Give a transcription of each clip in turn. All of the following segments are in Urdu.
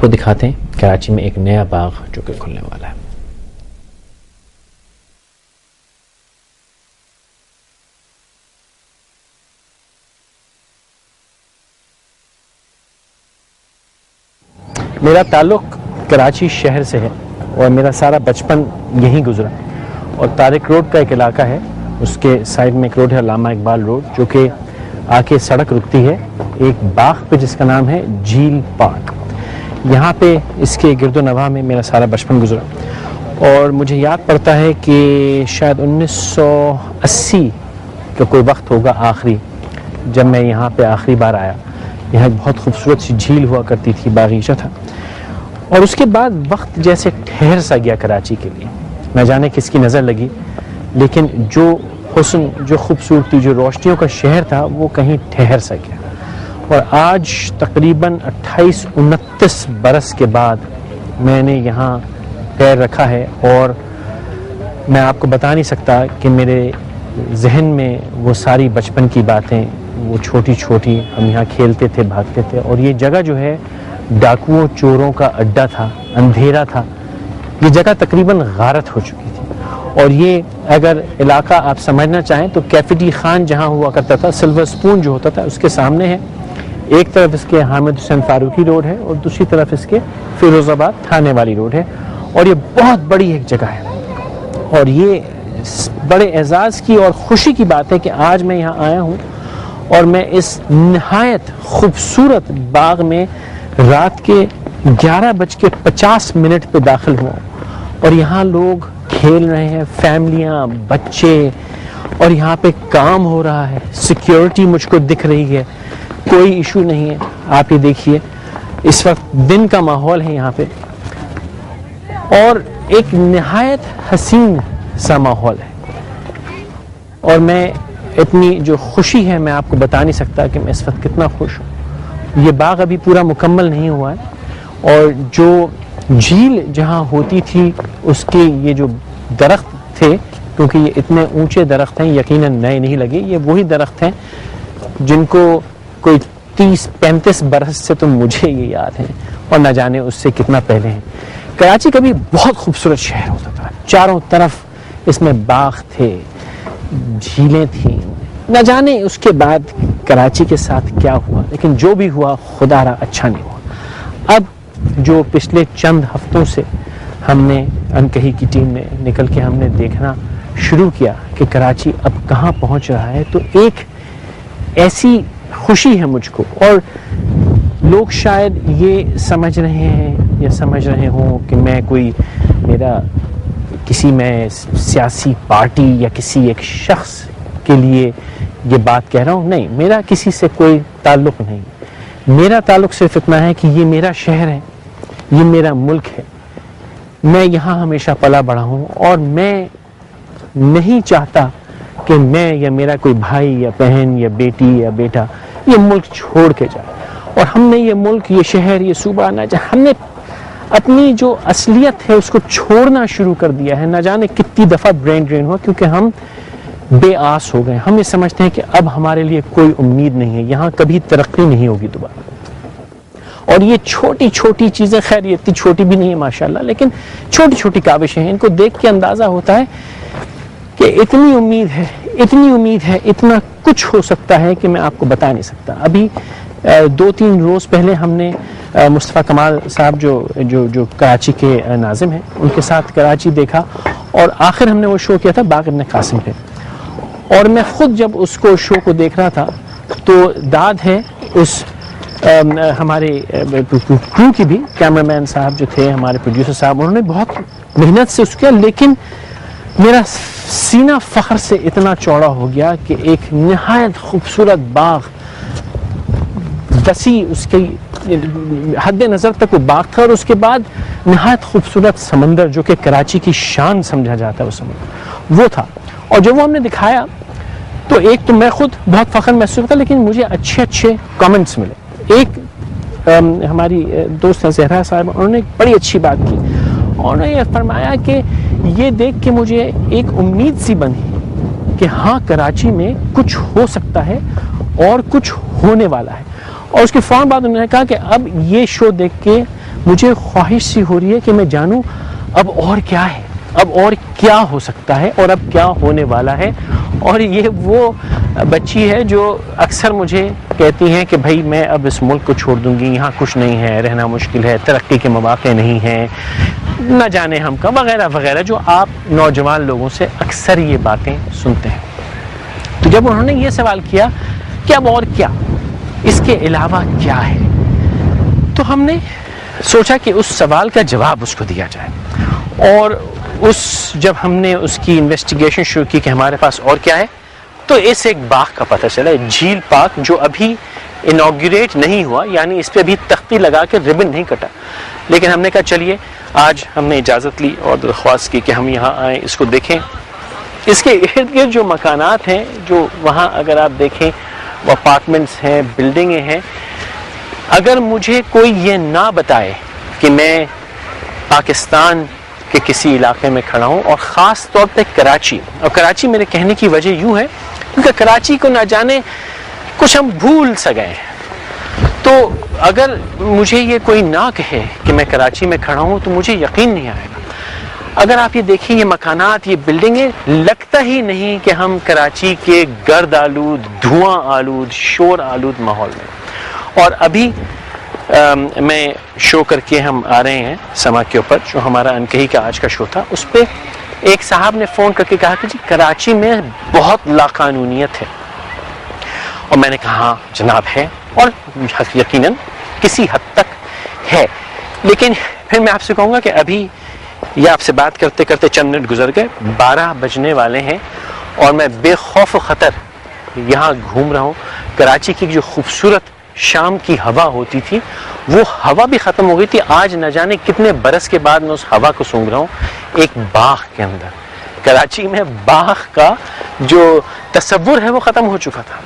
آپ کو دکھاتے ہیں کراچی میں ایک نیا باغ جو کہ کھلنے والا ہے. میرا تعلق کراچی شہر سے ہے اور میرا سارا بچپن یہیں گزرا, اور طارق روڈ کا ایک علاقہ ہے, اس کے سائڈ میں ایک روڈ ہے علامہ اقبال روڈ, جو کہ آ کے سڑک رکتی ہے ایک باغ پہ جس کا نام ہے جھیل پارک. یہاں پہ اس کے گرد و نواح میں میرا سارا بچپن گزرا, اور مجھے یاد پڑتا ہے کہ شاید 1980 کا کوئی وقت ہوگا آخری, جب میں یہاں پہ آخری بار آیا. یہاں ایک بہت خوبصورت سی جھیل ہوا کرتی تھی, باغیچہ تھا, اور اس کے بعد وقت جیسے ٹھہر سا گیا کراچی کے لیے. نہ جانے کس کی نظر لگی, لیکن جو حسن, جو خوبصورتی, جو روشنیوں کا شہر تھا وہ کہیں ٹھہر سا گیا. اور آج تقریباً 28-29 برس کے بعد میں نے یہاں پیر رکھا ہے, اور میں آپ کو بتا نہیں سکتا کہ میرے ذہن میں وہ ساری بچپن کی باتیں, وہ چھوٹی چھوٹی, ہم یہاں کھیلتے تھے, بھاگتے تھے, اور یہ جگہ جو ہے ڈاکوؤں چوروں کا اڈا تھا, اندھیرا تھا. یہ جگہ تقریباً غارت ہو چکی تھی. اور یہ اگر علاقہ آپ سمجھنا چاہیں تو کیفٹی خان جہاں ہوا کرتا تھا, سلور سپون جو ہوتا تھا, اس کے سامنے ہے. ایک طرف اس کے حامد حسین فاروقی روڈ ہے, اور دوسری طرف اس کے فیروز آباد تھانے والی روڈ ہے. اور یہ بہت بڑی ایک جگہ ہے, اور یہ بڑے اعزاز کی اور خوشی کی بات ہے کہ آج میں یہاں آیا ہوں, اور میں اس نہایت خوبصورت باغ میں رات کے 11:50 پہ داخل ہوا, اور یہاں لوگ کھیل رہے ہیں, فیملیاں, بچے, اور یہاں پہ کام ہو رہا ہے. سیکیورٹی مجھ کو دکھ رہی ہے, کوئی ایشو نہیں ہے. آپ یہ دیکھیے اس وقت دن کا ماحول ہے یہاں پہ, اور ایک نہایت حسین سا ماحول ہے. اور میں اتنی جو خوشی ہے میں آپ کو بتا نہیں سکتا کہ میں اس وقت کتنا خوش ہوں. یہ باغ ابھی پورا مکمل نہیں ہوا ہے, اور جو جھیل جہاں ہوتی تھی اس کے یہ جو درخت تھے, کیونکہ یہ اتنے اونچے درخت ہیں, یقیناً نئے نہیں لگے, یہ وہی درخت ہیں جن کو کوئی 30-35 برس سے تو مجھے یہ یاد ہیں, اور نہ جانے اس سے کتنا پہلے ہیں. کراچی کبھی بہت خوبصورت شہر ہوتا تھا, چاروں طرف اس میں باغ تھے, جھیلیں تھیں. نہ جانے اس کے بعد کراچی کے ساتھ کیا ہوا, لیکن جو بھی ہوا خدا را اچھا نہیں ہوا. اب جو پچھلے چند ہفتوں سے ہم نے انکہی کی ٹیم میں نکل کے ہم نے دیکھنا شروع کیا کہ کراچی اب کہاں پہنچ رہا ہے, تو ایک ایسی خوشی ہے مجھ کو. اور لوگ شاید یہ سمجھ رہے ہیں یا سمجھ رہے ہوں کہ میں کوئی میرا کسی میں سیاسی پارٹی یا کسی ایک شخص کے لیے یہ بات کہہ رہا ہوں. نہیں, میرا کسی سے کوئی تعلق نہیں. میرا تعلق صرف اتنا ہے کہ یہ میرا شہر ہے, یہ میرا ملک ہے, میں یہاں ہمیشہ پلا بڑھا ہوں, اور میں نہیں چاہتا کہ میں یا میرا کوئی بھائی یا بہن یا بیٹی یا بیٹا یہ ملک چھوڑ کے جائے. اور ہم نے یہ ملک, یہ شہر, یہ صوبہ, ہم نے اپنی جو اصلیت ہے اس کو چھوڑنا شروع کر دیا ہے. نہ جانے کتنی دفعہ برین ڈرین ہوا, کیونکہ ہم بے آس ہو گئے. ہم یہ سمجھتے ہیں کہ اب ہمارے لیے کوئی امید نہیں ہے, یہاں کبھی ترقی نہیں ہوگی دوبارہ. اور یہ چھوٹی چھوٹی چیزیں, خیر یہ اتنی چھوٹی بھی نہیں ہے ماشاءاللہ, لیکن چھوٹی چھوٹی کاوشیں ہیں, ان کو دیکھ کے اندازہ ہوتا ہے کہ اتنی امید ہے, اتنا کچھ ہو سکتا ہے کہ میں آپ کو بتا نہیں سکتا. ابھی 2-3 روز پہلے ہم نے مصطفیٰ کمال صاحب جو کراچی کے ناظم ہیں, ان کے ساتھ کراچی دیکھا, اور آخر ہم نے وہ شو کیا تھا باغ ابن قاسم پہ. اور میں خود جب اس کو شو کو دیکھ رہا تھا تو داد ہے اس ہمارے کرو کی بھی, کیمرہ مین صاحب جو تھے, ہمارے پروڈیوسر صاحب, انہوں نے بہت محنت سے اس کیا, لیکن میرا سینہ فخر سے اتنا چوڑا ہو گیا کہ ایک نہایت خوبصورت باغ, وسیع اس کی حد نظر تک وہ باغ تھا, اور اس کے بعد نہایت خوبصورت سمندر جو کہ کراچی کی شان سمجھا جاتا ہے وہ سمندر, وہ تھا. اور جب وہ ہم نے دکھایا تو ایک تو میں خود بہت فخر محسوس کرتا, لیکن مجھے اچھے کامنٹس ملے. ایک ہماری دوست ہیں زہرا صاحب, انہوں نے ایک بڑی اچھی بات کی. انہوں نے یہ فرمایا کہ یہ دیکھ کے مجھے ایک امید سی بنی کہ ہاں کراچی میں کچھ ہو سکتا ہے اور کچھ ہونے والا ہے. اور اس کے فوراً بعد انہوں نے کہا کہ اب یہ شو دیکھ کے مجھے خواہش سی ہو رہی ہے کہ میں جانوں اب اور کیا ہے، اب اور کیا ہو سکتا ہے اور اب کیا ہونے والا ہے. اور یہ وہ بچی ہے جو اکثر مجھے کہتی ہیں کہ بھائی میں اب اس ملک کو چھوڑ دوں گی، یہاں کچھ نہیں ہے، رہنا مشکل ہے، ترقی کے مواقع نہیں ہیں، نہ جانے ہم کا وغیرہ وغیرہ، جو آپ نوجوان لوگوں سے اکثر یہ باتیں سنتے ہیں. تو جب انہوں نے یہ سوال کیا کہ اب اور کیا، اس کے علاوہ کیا ہے، تو ہم نے سوچا کہ اس سوال کا جواب اس کو دیا جائے. اور جب ہم نے اس کی انویسٹیگیشن شروع کی کہ ہمارے پاس اور کیا ہے، تو اس ایک باغ کا پتہ چلا، جھیل پارک، جو ابھی انوگریٹ نہیں ہوا، یعنی اس پہ ابھی تختی لگا کے ربن نہیں کٹا. لیکن ہم نے کہا چلیے آج ہم نے اجازت لی اور درخواست کی کہ ہم یہاں آئیں، اس کو دیکھیں. اس کے ارد گرد جو مکانات ہیں، جو وہاں اگر آپ دیکھیں وہ اپارٹمنٹس ہیں، بلڈنگیں ہیں. اگر مجھے کوئی یہ نہ بتائے کہ میں پاکستان کے کسی علاقے میں کھڑا ہوں، اور خاص طور پہ کراچی، اور کراچی میرے کہنے کی وجہ یوں ہے کیونکہ کراچی کو نہ جانے کچھ ہم بھول سا گئے ہیں. تو اگر مجھے یہ کوئی نہ کہے کہ میں کراچی میں کھڑا ہوں تو مجھے یقین نہیں آئے گا. اگر آپ یہ دیکھیں یہ مکانات، یہ بلڈنگیں، لگتا ہی نہیں کہ ہم کراچی کے گرد آلود، دھواں آلود، شور آلود ماحول میں. اور ابھی میں شو کر کے ہم آ رہے ہیں سما کے اوپر، جو ہمارا انکہی کا آج کا شو تھا، اس پہ ایک صاحب نے فون کر کے کہا کہ جی کراچی میں بہت لاقانونیت ہے. اور میں نے کہا ہاں جناب ہے، اور یقیناً کسی حد تک ہے. لیکن پھر میں آپ سے کہوں گا کہ ابھی یہ آپ سے بات کرتے کرتے چند منٹ گزر گئے، 12 بجنے والے ہیں، اور میں بے خوف و خطر یہاں گھوم رہا ہوں. کراچی کی جو خوبصورت شام کی ہوا ہوتی تھی، وہ ہوا بھی ختم ہو گئی تھی. آج نہ جانے کتنے برس کے بعد میں اس ہوا کو سونگ رہا ہوں ایک باغ کے اندر. کراچی میں باغ کا جو تصور ہے وہ ختم ہو چکا تھا.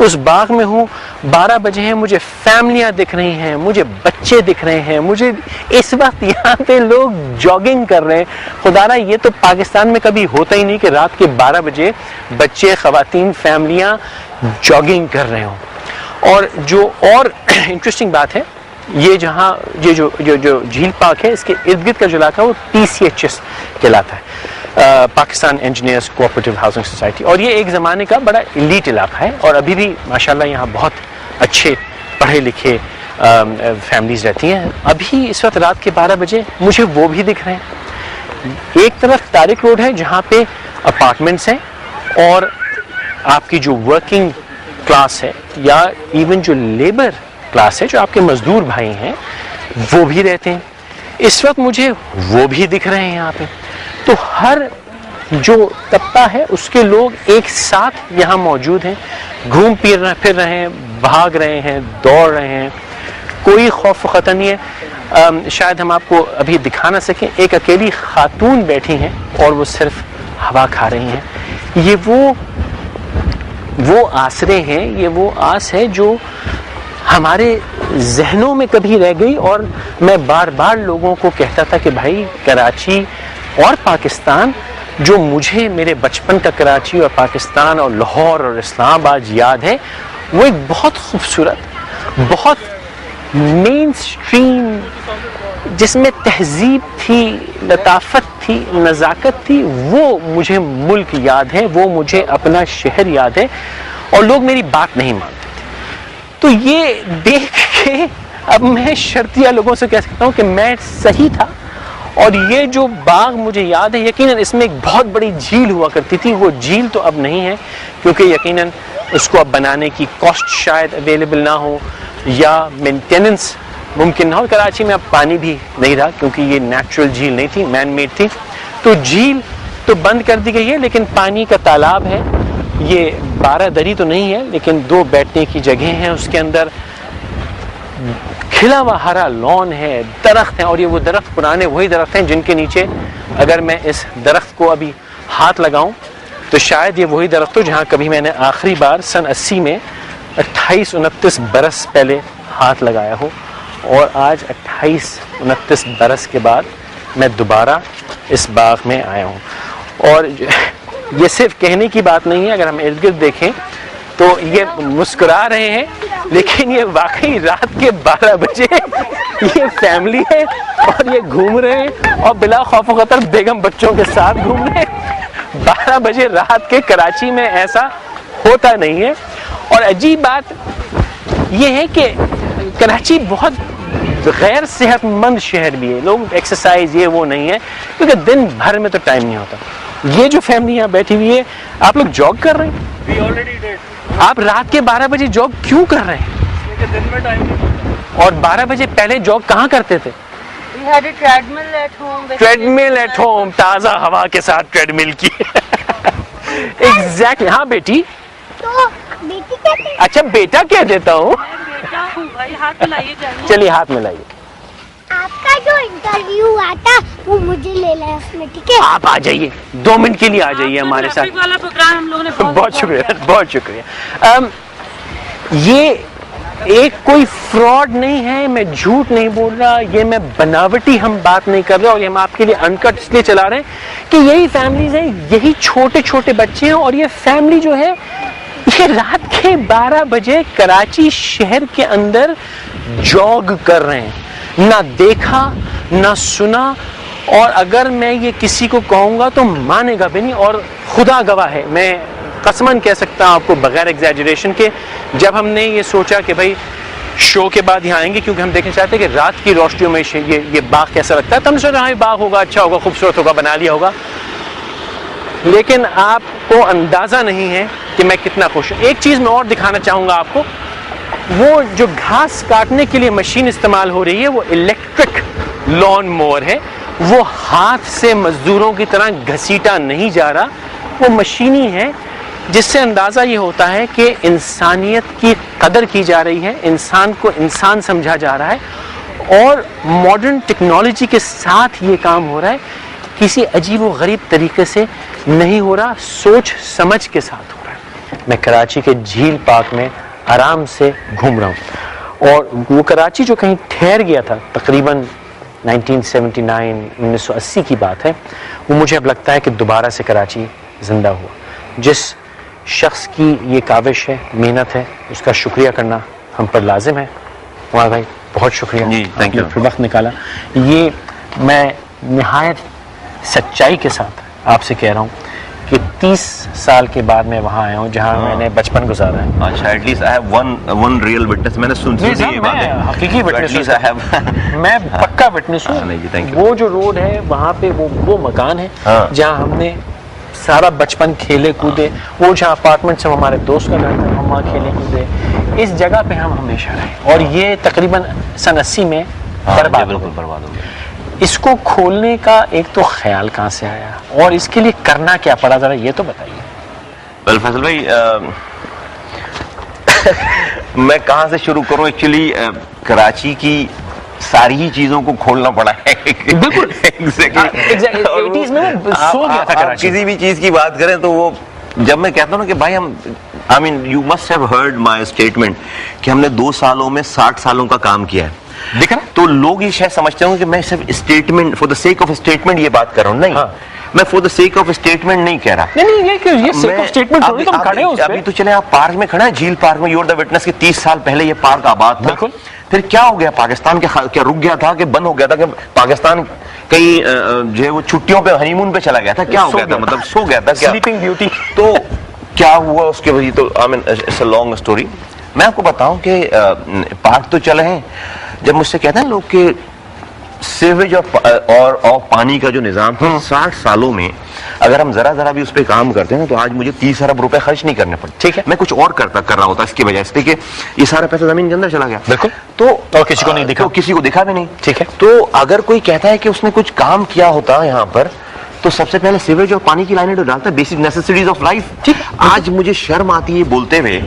اس باغ میں ہوں، 12 بجے ہیں، مجھے فیملیاں دکھ رہی ہیں، مجھے بچے دکھ رہے ہیں، مجھے اس وقت یہاں پہ لوگ جاگنگ کر رہے ہیں. خدا را یہ تو پاکستان میں کبھی ہوتا ہی نہیں کہ رات کے 12 بجے بچے، خواتین، فیملیاں جاگنگ کر رہے ہوں. اور جو اور انٹرسٹنگ بات ہے، یہ جہاں یہ جو جھیل پارک ہے، اس کے ارد گرد کا جو علاقہ ہے وہ PCHS کہلاتا ہے، Pakistan engineers cooperative housing society. اور یہ ایک زمانے کا بڑا ایلیٹ علاقہ ہے، اور ابھی بھی ماشاءاللہ یہاں بہت اچھے پڑھے لکھے فیملیز رہتی ہیں. ابھی اس وقت رات کے 12 بجے مجھے وہ بھی دکھ رہے ہیں. ایک طرف طارق روڈ ہے جہاں پہ اپارٹمنٹس ہیں، اور آپ کی جو ورکنگ کلاس ہے، یا ایون جو لیبر کلاس ہے، جو آپ کے مزدور بھائی ہیں، وہ بھی رہتے ہیں. اس وقت مجھے وہ بھی دکھ رہے ہیں یہاں پہ. تو ہر جو طبقہ ہے اس کے لوگ ایک ساتھ یہاں موجود ہیں، گھوم پھر رہے ہیں، بھاگ رہے ہیں، دوڑ رہے ہیں. کوئی خوف و خطر نہیں ہے. شاید ہم آپ کو ابھی دکھا نہ سکیں، ایک اکیلی خاتون بیٹھی ہیں اور وہ صرف ہوا کھا رہی ہیں. یہ وہ آسرے ہیں، یہ وہ آس ہے جو ہمارے ذہنوں میں کبھی رہ گئی. اور میں بار بار لوگوں کو کہتا تھا کہ بھائی کراچی اور پاکستان، جو مجھے میرے بچپن کا کراچی اور پاکستان اور لاہور اور اسلام آباد یاد ہے، وہ ایک بہت خوبصورت، بہت مین اسٹریم، جس میں تہذیب تھی، لطافت تھی، نزاکت تھی، وہ مجھے ملک یاد ہے، وہ مجھے اپنا شہر یاد ہے. اور لوگ میری بات نہیں مانتے تھے. تو یہ دیکھ کے اب میں شرطیہ لوگوں سے کہہ سکتا ہوں کہ میں صحیح تھا. اور یہ جو باغ مجھے یاد ہے، یقیناً اس میں ایک بہت بڑی جھیل ہوا کرتی تھی. وہ جھیل تو اب نہیں ہے، کیونکہ یقیناً اس کو اب بنانے کی کاسٹ شاید اویلیبل نہ ہو، یا مینٹیننس ممکن نہ ہو. کراچی میں اب پانی بھی نہیں رہا، کیونکہ یہ نیچرل جھیل نہیں تھی، مین میڈ تھی. تو جھیل تو بند کر دی گئی ہے، لیکن پانی کا تالاب ہے. یہ 12 دری تو نہیں ہے، لیکن 2 بیٹھنے کی جگہیں ہیں. اس کے اندر کھلا ہوا ہرا لون ہے، درخت ہیں. اور یہ وہ درخت پرانے وہی درخت ہیں جن کے نیچے اگر میں اس درخت کو ابھی ہاتھ لگاؤں تو شاید یہ وہی درخت ہو جہاں کبھی میں نے آخری بار سن 80 میں 28-29 برس پہلے ہاتھ لگایا ہو. اور آج 28-29 برس کے بعد میں دوبارہ اس باغ میں آیا ہوں. اور یہ صرف کہنے کی بات نہیں ہے. اگر ہم ارد گرد دیکھیں تو یہ مسکرا رہے ہیں لیکن یہ واقعی رات کے 12 بجے یہ فیملی ہے اور یہ گھوم رہے ہیں اور بلا خوف و خطر بیگم بچوں کے ساتھ گھوم رہے ہیں. 12 بجے رات کے کراچی میں ایسا ہوتا نہیں ہے. اور عجیب بات یہ ہے کہ کراچی بہت غیر صحت مند شہر بھی ہے. لوگ ایکسرسائز یہ وہ نہیں ہے کیونکہ دن بھر میں تو ٹائم نہیں ہوتا. یہ جو فیملی یہاں بیٹھی ہوئی ہے, آپ لوگ جاگ کر رہے ہیں؟ آپ رات کے 12 بجے جاگ کیوں کر رہے ہیں؟ دن میں ٹائم نہیں. اور 12 بجے پہلے جاگ کہاں کرتے تھے؟ ٹریڈ مل ایٹ ہوم, تازہ ہوا کے ساتھ ٹریڈ مل کی. ایگزیکٹلی. ہاں بیٹی, اچھا بیٹا کہہ دیتا ہوں. چلیے ہاتھ ملائیے. آپ کا جو انٹرویو ہوا تھا وہ مجھے لے لیا اس میں, ٹھیک ہے؟ آپ آ جائیے 2 منٹ کے لیے, آ جائیے ہمارے ساتھ. بہت شکریہ, بہت شکریہ. یہ ایک کوئی فراڈ نہیں ہے, میں جھوٹ نہیں بول رہا, یہ میں بناوٹی ہم بات نہیں کر رہے, اور یہ ہم آپ کے لیے انکٹ اس لیے چلا رہے ہیں کہ یہی فیملیز ہیں, یہی چھوٹے چھوٹے بچے ہیں, اور یہ فیملی جو ہے یہ رات کے 12 بجے کراچی شہر کے اندر جاگ کر رہے ہیں. نہ دیکھا نہ سنا, اور اگر میں یہ کسی کو کہوں گا تو مانے گا بھی نہیں. اور خدا گواہ ہے, میں قسماً کہہ سکتا ہوں آپ کو بغیر ایگزیجریشن کے, جب ہم نے یہ سوچا کہ بھائی شو کے بعد یہاں آئیں گے کیونکہ ہم دیکھنا چاہتے ہیں کہ رات کی روشنیوں میں یہ باغ کیسا لگتا ہے, تو ہم سوچ رہے ہیں باغ ہوگا, اچھا ہوگا, خوبصورت ہوگا, بنا لیا ہوگا. لیکن آپ کو اندازہ نہیں ہے کہ میں کتنا خوش ہوں. ایک چیز میں اور دکھانا چاہوں گا آپ کو, وہ جو گھاس کاٹنے کے لیے مشین استعمال ہو رہی ہے وہ الیکٹرک لان موور ہے. وہ ہاتھ سے مزدوروں کی طرح گھسیٹا نہیں جا رہا, وہ مشینی ہے, جس سے اندازہ یہ ہوتا ہے کہ انسانیت کی قدر کی جا رہی ہے, انسان کو انسان سمجھا جا رہا ہے, اور ماڈرن ٹیکنالوجی کے ساتھ یہ کام ہو رہا ہے. کسی عجیب و غریب طریقے سے نہیں ہو رہا, سوچ سمجھ کے ساتھ ہو رہا ہے. میں کراچی کے جھیل پارک میں آرام سے گھوم رہا ہوں, اور وہ کراچی جو کہیں ٹھہر گیا تھا تقریباً 1980 کی بات ہے, وہ مجھے اب لگتا ہے کہ دوبارہ سے کراچی زندہ ہوا. جس شخص کی یہ کاوش ہے, محنت ہے, اس کا شکریہ کرنا ہم پر لازم ہے. عمر بھائی بہت شکریہ, جی تھینک یو, وقت نکالا. یہ میں نہایت سچائی کے ساتھ آپ سے کہہ رہا ہوں کہ 30 سال کے بعد میں وہاں آیا ہوں جہاں میں نے بچپن گزارا ہے. اچھا, at least I have one real witness. میں نے سنتی تھی یہ باتیں, حقیقی وٹنس, میں پکا وٹنس ہوں. وہ جو روڈ ہے وہاں پہ وہ مکان ہے جہاں ہم نے سارا بچپن کھیلے کودے, وہ جہاں اپارٹمنٹ سے ہمارے دوست کا گھر تھا, ہم وہاں کھیلے کودے, اس جگہ پہ ہم ہمیشہ رہے. اور یہ تقریباً سن 80 میں برباد ہو گیا. اس کو کھولنے کا ایک تو خیال کہاں سے آیا, اور اس کے لیے کرنا کیا پڑا, ذرا یہ تو بتائیے. ویل فیصل بھائی, میں کہاں سے شروع کروں. ایکچولی کراچی کی ساری ہی چیزوں کو کھولنا پڑا ہے. بالکل کسی بھی چیز کی بات کریں تو وہ, جب میں کہتا ہوں نا کہ بھائی ہم I mean you must have heard my statement کہ ہم نے 2 سالوں میں 60 سالوں کا کام کیا ہے. دیکھا, تو لوگ یہ شاید سمجھتے ہوں کہ میں صرف statement for the sake of statement یہ بات کر رہا ہوں. نہیں, میں for the sake of statement نہیں کہہ رہا. ابھی تو چلے آپ پارک میں کھڑے ہیں, جھیل پارک میں, یو آر دا وٹنس کہ 30 سال پہلے یہ پارک آباد تھا. بالکل. پھر کیا ہو گیا پاکستان کے, کیا رک گیا تھا کہ بند ہو گیا تھا, کہ پاکستان کئی جو ہے وہ چھٹیوں پہ ہنی مون پہ چلا گیا تھا, کیا ہو گیا تھا, مطلب سو گیا تھا, سلیپنگ بیوٹی. تو کیا ہوا اس کے وجہ, تو I mean it's a long story. میں آپ کو بتاؤں کہ پارک تو چلے ہیں. جب مجھ سے کہتے ہیں لوگ کہ سیویج اور پانی کا جو نظام تھا 60 سالوں میں اگر ہم ذرا بھی اس پہ کام کرتے ہیں تو آج مجھے 30 ارب روپے خرچ نہیں کرنے پڑتے. ٹھیک ہے, میں کچھ اور کر رہا ہوتا اس کی وجہ سے کہ یہ سارا پیسہ زمین کے اندر چلا گیا. بالکل. تو کسی کو نہیں دکھا, کسی کو دکھا بھی نہیں. ٹھیک ہے. تو اگر کوئی کہتا ہے کہ اس نے کچھ کام کیا ہوتا یہاں پر, تو سب سے پہلے سیویج اور پانی کی لائنیں ڈالتا ہے, بیسک نیسیسریز آف لائف. ٹھیک. آج مجھے شرم آتی ہے بولتے ہوئے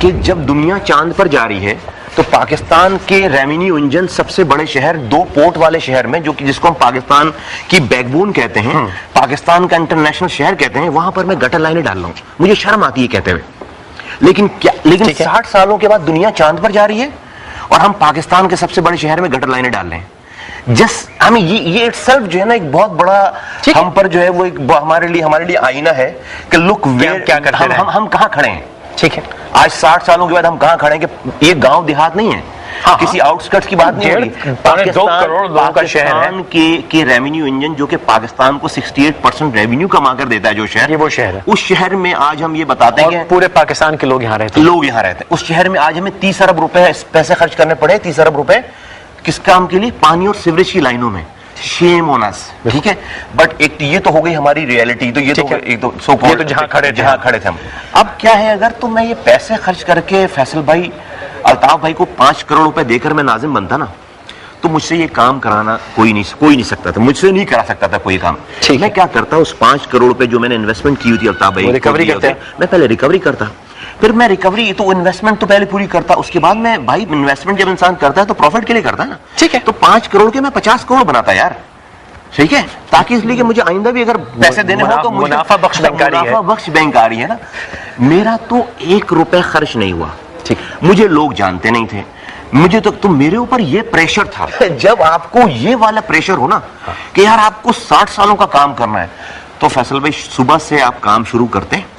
کہ جب دنیا چاند پر جا رہی ہے تو پاکستان کے ریونیو انجن سب سے بڑے شہر, 2 پورٹ والے شہر میں, جو کہ جس کو ہم پاکستان کی بیک بون کہتے ہیں, پاکستان کا انٹرنیشنل شہر کہتے ہیں, وہاں پر میں گٹر لائنیں ڈال رہا ہوں. مجھے شرم آتی ہے کہتے ہوئے. لیکن 60 سالوں کے بعد دنیا چاند پر جا رہی ہے اور ہم پاکستان کے سب سے بڑے شہر میں گٹر لائنیں ڈال رہے ہیں. ہمیں یہ اٹسیلف جو ہے نا ایک بہت بڑا ہم پر جو ہے وہ ایک ہمارے لیے آئینہ ہے کہ لک کیا کرتے ہیں, ہم کہاں کھڑے ہیں. ٹھیک ہے. آج 60 سالوں کے بعد ہم کہاں کھڑے ہیں کہ یہ گاؤں دیہات نہیں ہے, کسی آؤٹ اسکرٹس کی بات نہیں ہو رہی. 2 کروڑ لوگوں کا شہر ہے. پاکستان کے ریونیو انجن جو کہ پاکستان کو 68% ریونیو کما کر دیتا ہے جو شہر, یہ وہ شہر ہے. اس شہر میں آج ہم یہ بتاتے ہیں کہ پورے پاکستان کے لوگ یہاں رہتے ہیں. اس شہر میں آج ہمیں 30 ارب روپے پیسے خرچ کرنے پڑے. 30 ارب روپے کس کام کے لیے؟ پانی اور سیوریج کی لائنوں میں. شیم آن اس, ٹھیک ہے. بٹ ایک یہ تو ہو گئی ہماری ریئلٹی, تو یہ تو جہاں کھڑے تھے ہم. اب کیا ہے, اگر تو میں یہ پیسے خرچ کر کے فیصل بھائی, الطاف بھائی کو 5 کروڑ روپے دے کر میں ناظم بنتا نا, تو مجھ سے یہ کام کرانا کوئی نہیں سکتا تھا, مجھ سے نہیں کرا سکتا تھا کوئی کام. میں کیا کرتا, اس 5 کروڑ روپے جو میں نے انویسٹمنٹ کی ہوئی تھی الطاف بھائی ریکوری کرتے, میں پہلے ریکوری کرتا. پھر میں ریکوری تو انویسٹمنٹ تو پہلے پوری کرتا, اس کے بعد میں بھائی انویسٹمنٹ جب انسان کرتا ہے تو پروفٹ کے لیے کرتا ہے نا. ٹھیک ہے, تو 5 کروڑ کے میں 50 کروڑ بناتا یار, ٹھیک ہے, تاکہ اس لیے کہ مجھے آئندہ بھی اگر پیسے دینے ہو تو منافع بخش بینک آ رہی ہے نا. میرا تو 1 روپے خرچ نہیں ہوا. مجھے لوگ جانتے نہیں تھے, مجھے تو میرے اوپر یہ پریشر تھا. جب آپ کو یہ والا پریشر ہو نا کہ یار آپ کو 60 سالوں کا کام کرنا ہے, تو فیصل بھائی صبح سے آپ کام شروع کرتے ہیں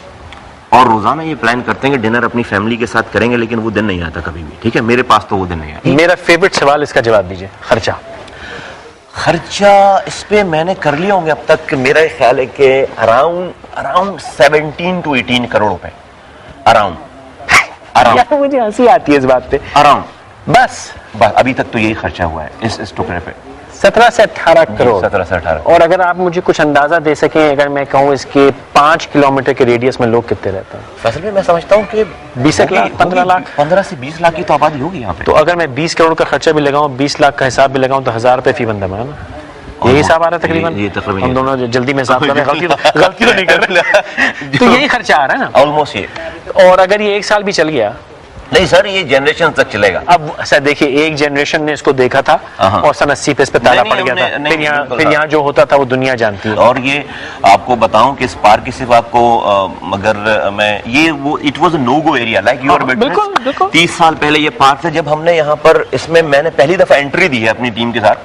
اور روزانہ یہ پلان کرتے ہیں کہ ڈنر اپنی فیملی کے ساتھ کریں گے, لیکن وہ دن نہیں آتا کبھی بھی. ٹھیک ہے, میرے پاس تو وہ دن نہیں آتا. میرا فیوریٹ سوال, اس کا جواب دیجئے. خرچہ اس پہ میں نے کر لیا ہوں گے اب تک, میرا خیال ہے کہ اراؤنڈ 17 to 18 کروڑ روپے. اراؤنڈ مجھے ہنسی آتی ہے اس بات پہ. اراؤنڈ بس ابھی تک تو یہی خرچہ ہوا ہے اس ٹکڑے پہ. 17 سے 18 کروڑ. 17 سے 18. اور اگر آپ مجھے کچھ اندازہ دے سکیں, اگر میں کہوں اس کے 5 کلومیٹر کے ریڈیس میں لوگ کتنے رہتے ہیں؟ فیصل میں سمجھتا ہوں کہ 20 لاکھ 15 لاکھ 15 سے 20 لاکھ کی تو آبادی ہوگی یہاں پہ. تو اگر میں 20 کروڑ کا خرچہ بھی لگاؤں, 20 لاکھ کا حساب بھی لگاؤں, تو 1000 روپے فی بندہ میں نا, یہی حساب آ رہا ہے تقریباً. ہم دونوں جلدی میں حساب کر رہے ہیں, غلطی تو نہیں کر رہے, تو یہی خرچہ آ رہا ہے نا آلموسٹ یہ. اور اگر یہ 1 سال بھی چل گیا, نہیں سر, یہ جنریشن تک چلے گا. اب سر دیکھیے, ایک جنریشن نے اس کو دیکھا تھا اور سن 80 پہ اس پہ تالا پڑ گیا تھا. پھر یہاں جو ہوتا تھا وہ دنیا جانتی ہے. اور یہ آپ کو بتاؤں کہ اس پارک کی صرف آپ کو مگر میں یہ وہ it was a no go area like you are witness. 30 سال پہلے یہ پارک تھا جب ہم نے یہاں پر اس میں میں نے پہلی دفعہ انٹری دی ہے اپنی ٹیم کے ساتھ,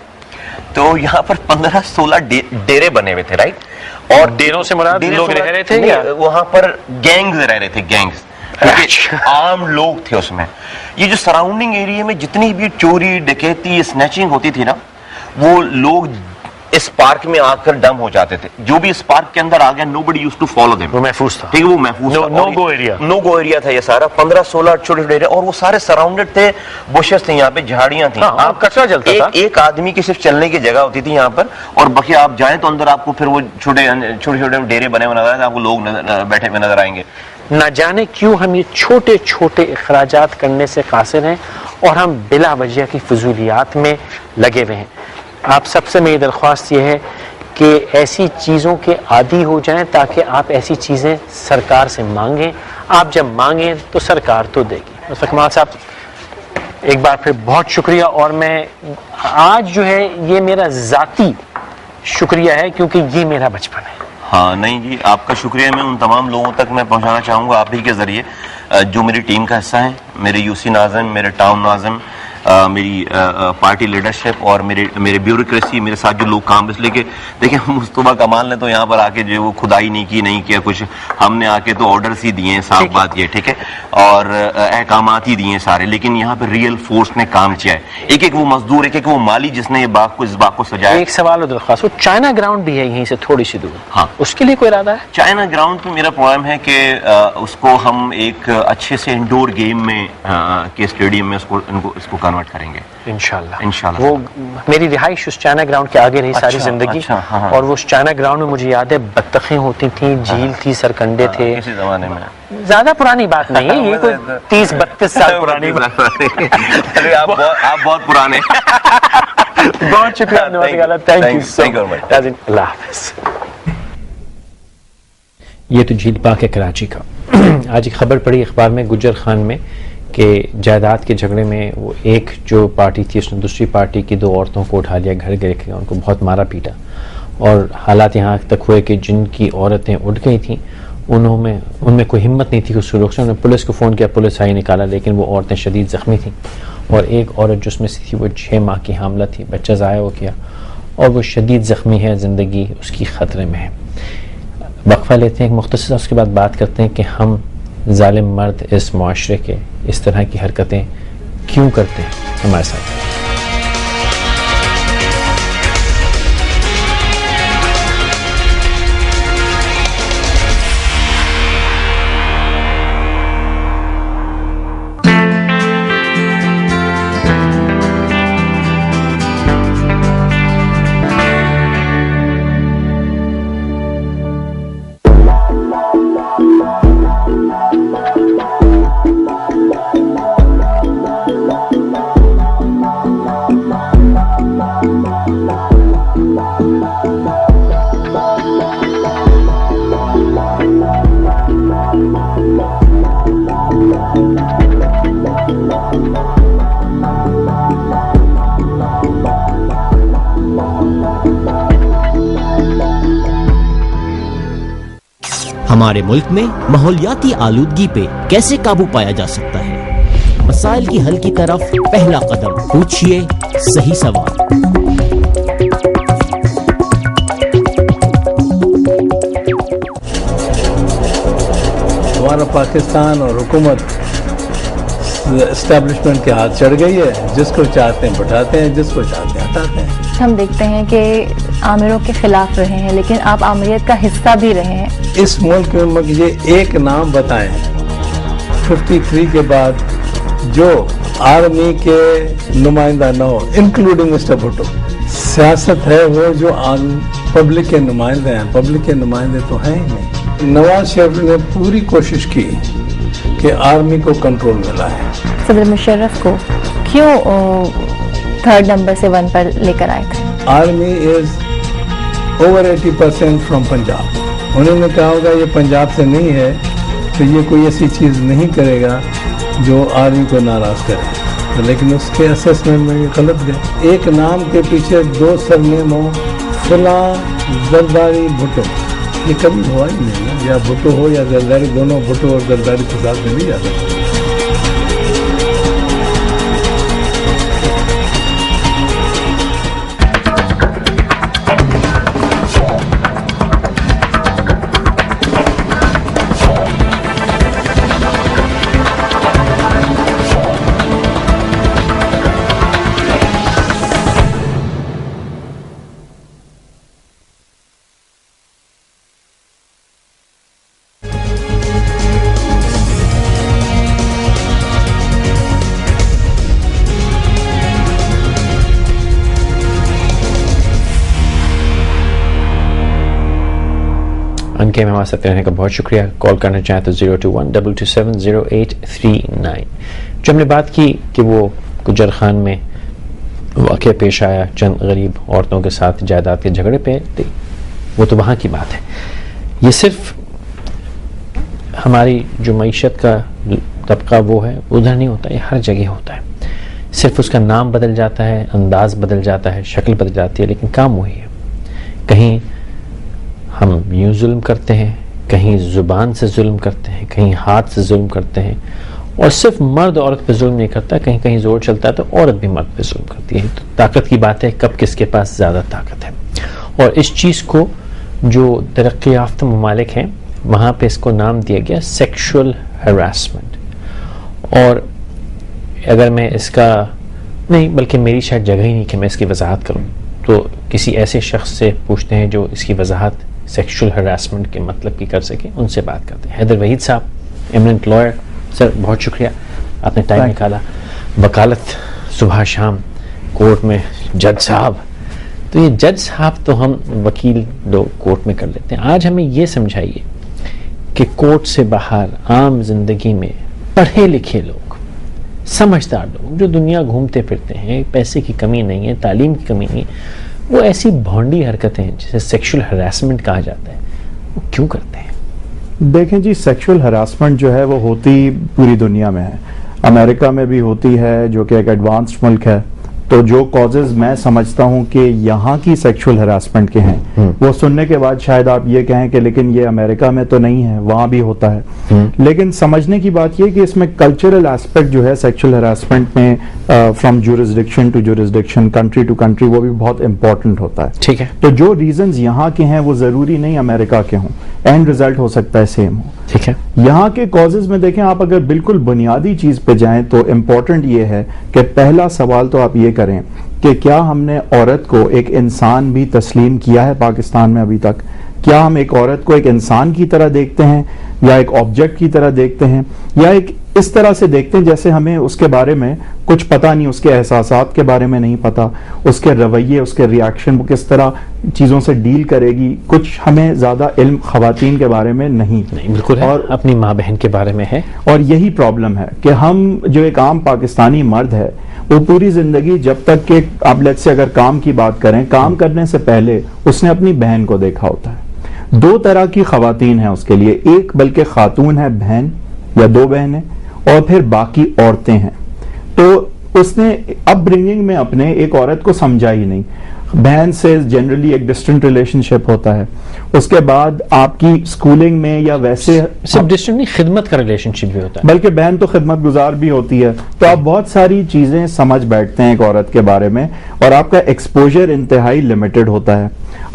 تو یہاں پر 15-16 ڈیرے بنے ہوئے تھے. رائٹ, اور ڈیروں سے مراد لوگ رہ رہے تھے, وہاں پر گینگز رہ رہے تھے, گینگز عام لوگ تھے اس میں. یہ جو سراؤنڈنگ ایریا میں جتنی بھی چوری ڈکیتی اسنیچنگ ہوتی تھی نا, وہ لوگ اس پارک میں آ کر ڈم ہو جاتے تھے. جو بھی اس پارک کے اندر آ گیا, nobody used to follow them. وہ محفوظ تھا. ٹھیک ہے, وہ محفوظ تھا. نو گو ایریا تھا یہ سارا. 15-16 چھوٹے چھوٹے, اور وہ سارے سراؤنڈڈ تھے, بشز تھے یہاں پہ, جھاڑیاں تھیں. آپ کچرا جلتا تھا. ایک آدمی کی صرف چلنے کی جگہ ہوتی تھی یہاں پر, اور باقی آپ جائیں تو اندر آپ کو پھر وہ چھوٹے چھوٹے ڈیرے بنے ہوئے نظر آئیں, آپ کو لوگ بیٹھے ہوئے نظر آئیں گے. نہ جانے کیوں ہم یہ چھوٹے چھوٹے اخراجات کرنے سے قاصر ہیں, اور ہم بلا وجہ کی فضولیات میں لگے ہوئے ہیں. آپ سب سے میری درخواست یہ ہے کہ ایسی چیزوں کے عادی ہو جائیں, تاکہ آپ ایسی چیزیں سرکار سے مانگیں. آپ جب مانگیں تو سرکار تو دے گی. مصطفی کمال صاحب, ایک بار پھر بہت شکریہ. اور میں آج جو ہے یہ میرا ذاتی شکریہ ہے, کیونکہ یہ میرا بچپن ہے. ہاں نہیں جی, آپ کا شکریہ میں ان تمام لوگوں تک میں پہنچانا چاہوں گا آپ ہی کے ذریعے, جو میری ٹیم کا حصہ ہیں, میرے یوسی ناظم, میرے ٹاؤن ناظم, میری پارٹی لیڈرشپ, اور میرے بیوروکریسی, میرے ساتھ جو لوگ کام, اس لیے کہ دیکھیں مصطفیٰ کمال نے تو یہاں پر آ کے جو وہ کھدائی نہیں کیا کچھ, ہم نے آ کے تو آرڈرز ہی دیے ہیں, صاف بات یہ, ٹھیک ہے, اور احکامات ہی دیے ہیں سارے, لیکن یہاں پہ ریئل فورس نے کام کیا ہے. ایک وہ مزدور, ایک وہ مالی جس نے اس باغ کو سجایا. ایک سوال و درخواست, وہ چائنا گراؤنڈ بھی ہے یہیں سے تھوڑی سی دور, ہاں, اس کے لیے کوئی ارادہ ہے؟ چائنا گراؤنڈ پہ میرا پروگرام ہے کہ اس کو ہم ایک اچھے سے انڈور گیم میں کے اسٹیڈیم میں اس کو کنورٹ کریں گے انشاءاللہ. وہ میری رہائش اس چائنا گراؤنڈ کے آگے رہی ساری زندگی, اور وہ اس چائنا گراؤنڈ میں مجھے یاد ہے بطخیں ہوتی تھیں, جھیل تھی, سرکنڈے تھے. اسی زمانے میں, زیادہ پرانی بات نہیں ہے یہ, کوئی 30-32 سال پرانی بات. آپ بہت پرانے. بہت شکریہ, تھینک یو سو مچ. اللہ حافظ. یہ تو جھیل پاک ہے کراچی کا. آج ایک خبر پڑی اخبار میں, گجر خان میں, کہ جائیداد کے جھگڑے میں وہ ایک جو پارٹی تھی اس نے دوسری پارٹی کی 2 عورتوں کو اٹھا لیا, گھر گئے کے ان کو بہت مارا پیٹا, اور حالات یہاں تک ہوئے کہ جن کی عورتیں اٹھ گئی تھیں ان میں کوئی ہمت نہیں تھی اس سلوک سے. انہوں نے پولیس کو فون کیا, پولیس آئی, نکالا, لیکن وہ عورتیں شدید زخمی تھیں, اور ایک عورت جس میں سے تھی وہ 6 ماہ کی حاملہ تھی, بچہ ضائع ہو گیا, اور وہ شدید زخمی ہے, زندگی اس کی خطرے میں ہے. وقفہ لیتے ہیں ایک مختصر, اس کے بعد بات کرتے ہیں کہ ہم ظالم مرد اس معاشرے کے اس طرح کی حرکتیں کیوں کرتے ہیں؟ ہمارے ساتھ ہمارے ملک میں ماحولیاتی آلودگی پہ کیسے قابو پایا جا سکتا ہے؟ مسائل کی حل کی طرف پہلا قدم، پوچھئے صحیح سوال۔ ہمارا پاکستان اور حکومت اسٹیبلشمنٹ کے ہاتھ چڑھ گئی ہے، جس کو چاہتے ہیں بٹھاتے ہیں، جس کو چاہتے ہیں ہٹاتے ہیں۔ ہم دیکھتے ہیں کہ آمروں کے خلاف رہے ہیں، لیکن آپ آمریت کا حصہ بھی رہے ہیں۔ اس ملک میں مجھے ایک نام بتائیں 53 کے بعد جو آرمی کے نمائندہ نہ ہو، انکلوڈنگ مسٹر بھٹو۔ سیاست ہے وہ جو پبلک کے نمائندے ہیں، پبلک کے نمائندے تو ہیں ہی نہیں۔ نواز شریف نے پوری کوشش کی کہ آرمی کو کنٹرول میں لائے۔ صدر مشرف کو کیوں 3rd نمبر سے 1 پر لے کر آئے تھے؟ Army is over 80% from Punjab. انہوں نے کہا ہوگا یہ پنجاب سے نہیں ہے تو یہ کوئی ایسی چیز نہیں کرے گا جو آرمی کو ناراض کرے، لیکن اس کے اسیسمنٹ میں یہ غلط گئے۔ ایک نام کے پیچھے 2 سرنیم ہو، فلاں زرداری بھٹو، یہ کبھی ہوا ہی نہیں ہے۔ یا بھٹو ہو یا زرداری، دونوں بھٹو اور زرداری کے ساتھ میں نہیں جاتا۔ کے میں ہمارے ساتھ رہنے کا بہت شکریہ۔ کال کرنا چاہیں تو 021-227-0839۔ جو ہم نے بات کی کہ وہ گجر خان میں واقعہ پیش آیا چند غریب عورتوں کے ساتھ جائیداد کے جھگڑے پہ، وہ تو وہاں کی بات ہے۔ یہ صرف ہماری جو معیشت کا طبقہ وہ ہے ادھر نہیں ہوتا، یہ ہر جگہ ہوتا ہے۔ صرف اس کا نام بدل جاتا ہے، انداز بدل جاتا ہے، شکل بدل جاتی ہے، لیکن کام وہی ہے۔ کہیں ہم یوں ظلم کرتے ہیں، کہیں زبان سے ظلم کرتے ہیں، کہیں ہاتھ سے ظلم کرتے ہیں، اور صرف مرد عورت پہ ظلم نہیں کرتا، کہیں کہیں زور چلتا ہے تو عورت بھی مرد پہ ظلم کرتی ہے۔ تو طاقت کی بات ہے، کب کس کے پاس زیادہ طاقت ہے۔ اور اس چیز کو جو ترقی یافتہ ممالک ہیں وہاں پہ اس کو نام دیا گیا سیکشول ہراسمنٹ۔ اور اگر میں اس کا نہیں، بلکہ میری شاید جگہ ہی نہیں کہ میں اس کی وضاحت کروں، تو کسی ایسے شخص سے پوچھتے ہیں جو اس کی وضاحت سیکشول ہراسمنٹ کے مطلب کی کر سکے، ان سے بات کرتے ہیں۔ حیدر وحید صاحب، ایمننٹ لائر، سر بہت شکریہ، آپ نے ٹائم نکالا۔ وکالت صبح شام کورٹ میں، جج صاحب، تو یہ جج صاحب تو ہم وکیل لوگ کورٹ میں کر لیتے ہیں۔ آج ہمیں یہ سمجھائیے کہ کورٹ سے باہر عام زندگی میں پڑھے لکھے لوگ، سمجھدار لوگ جو دنیا گھومتے پھرتے ہیں، پیسے کی کمی نہیں ہے، تعلیم کی کمی نہیں ہے، وہ ایسی بھونڈی حرکتیں جسے سیکشول ہراسمنٹ کہا جاتا ہے وہ کیوں کرتے ہیں؟ دیکھیں جی، سیکشول ہراسمنٹ جو ہے وہ ہوتی پوری دنیا میں ہے، امریکہ میں بھی ہوتی ہے جو کہ ایک ایڈوانسڈ ملک ہے۔ تو جو کازز میں سمجھتا ہوں کہ یہاں کی سیکشول ہراسمنٹ کے ہیں وہ سننے کے بعد شاید آپ یہ کہیں کہ لیکن یہ امریکہ میں تو نہیں ہے، وہاں بھی ہوتا ہے۔ لیکن سمجھنے کی بات یہ کہ اس میں کلچرل ایسپیکٹ جو ہے سیکشول ہراسمنٹ میں from jurisdiction to jurisdiction, country to country, وہ بھی بہت امپورٹنٹ ہوتا ہے۔ ٹھیک ہے، تو جو ریزنز یہاں کے ہیں وہ ضروری نہیں امریکہ کے ہوں، اینڈ ریزلٹ ہو سکتا ہے سیم ہو۔ ٹھیک ہے. یہاں کے کازز میں دیکھیں آپ اگر بالکل بنیادی چیز پہ جائیں تو امپورٹنٹ یہ ہے کہ پہلا سوال تو آپ یہ کریں کہ کیا ہم نے عورت کو ایک انسان بھی تسلیم کیا ہے پاکستان میں ابھی تک؟ کیا ہم ایک عورت کو ایک انسان کی طرح دیکھتے ہیں یا ایک آبجیکٹ کی طرح دیکھتے ہیں یا ایک اس طرح سے دیکھتے ہیں جیسے ہمیں اس کے بارے میں کچھ پتہ نہیں، اس کے احساسات کے بارے میں نہیں پتہ، اس کے رویے، اس کے ریاکشن، وہ کس طرح چیزوں سے ڈیل کرے گی، کچھ ہمیں زیادہ علم خواتین کے بارے میں نہیں. بالکل ہے. اور اپنی ماں بہن کے بارے میں ہے. اور یہی پرابلم ہے کہ ہم جو ایک عام پاکستانی مرد ہے وہ پوری زندگی جب تک کہ اب لیٹ سے اگر کام کی بات کریں، کام کرنے سے پہلے اس نے اپنی بہن کو دیکھا ہوتا ہے. دو طرح کی خواتین ہیں اس کے لیے، ایک بلکہ خاتون ہے بہن یا دو بہنیں، اور پھر باقی عورتیں ہیں. تو اس نے اپ برنگنگ میں اپنے ایک عورت کو سمجھا ہی نہیں. بہن سے جنرلی ایک ڈسٹنٹ ریلیشن شپ ہوتا ہے، اس کے بعد آپ کی سکولنگ میں یا ویسے صرف ڈسٹنٹ نہیں، خدمت کا ریلیشن شپ بھی ہوتا ہے، بلکہ بہن تو خدمت گزار بھی ہوتی ہے. تو آپ بہت ساری چیزیں سمجھ بیٹھتے ہیں ایک عورت کے بارے میں، اور آپ کا ایکسپوجر انتہائی لمیٹڈ ہوتا ہے.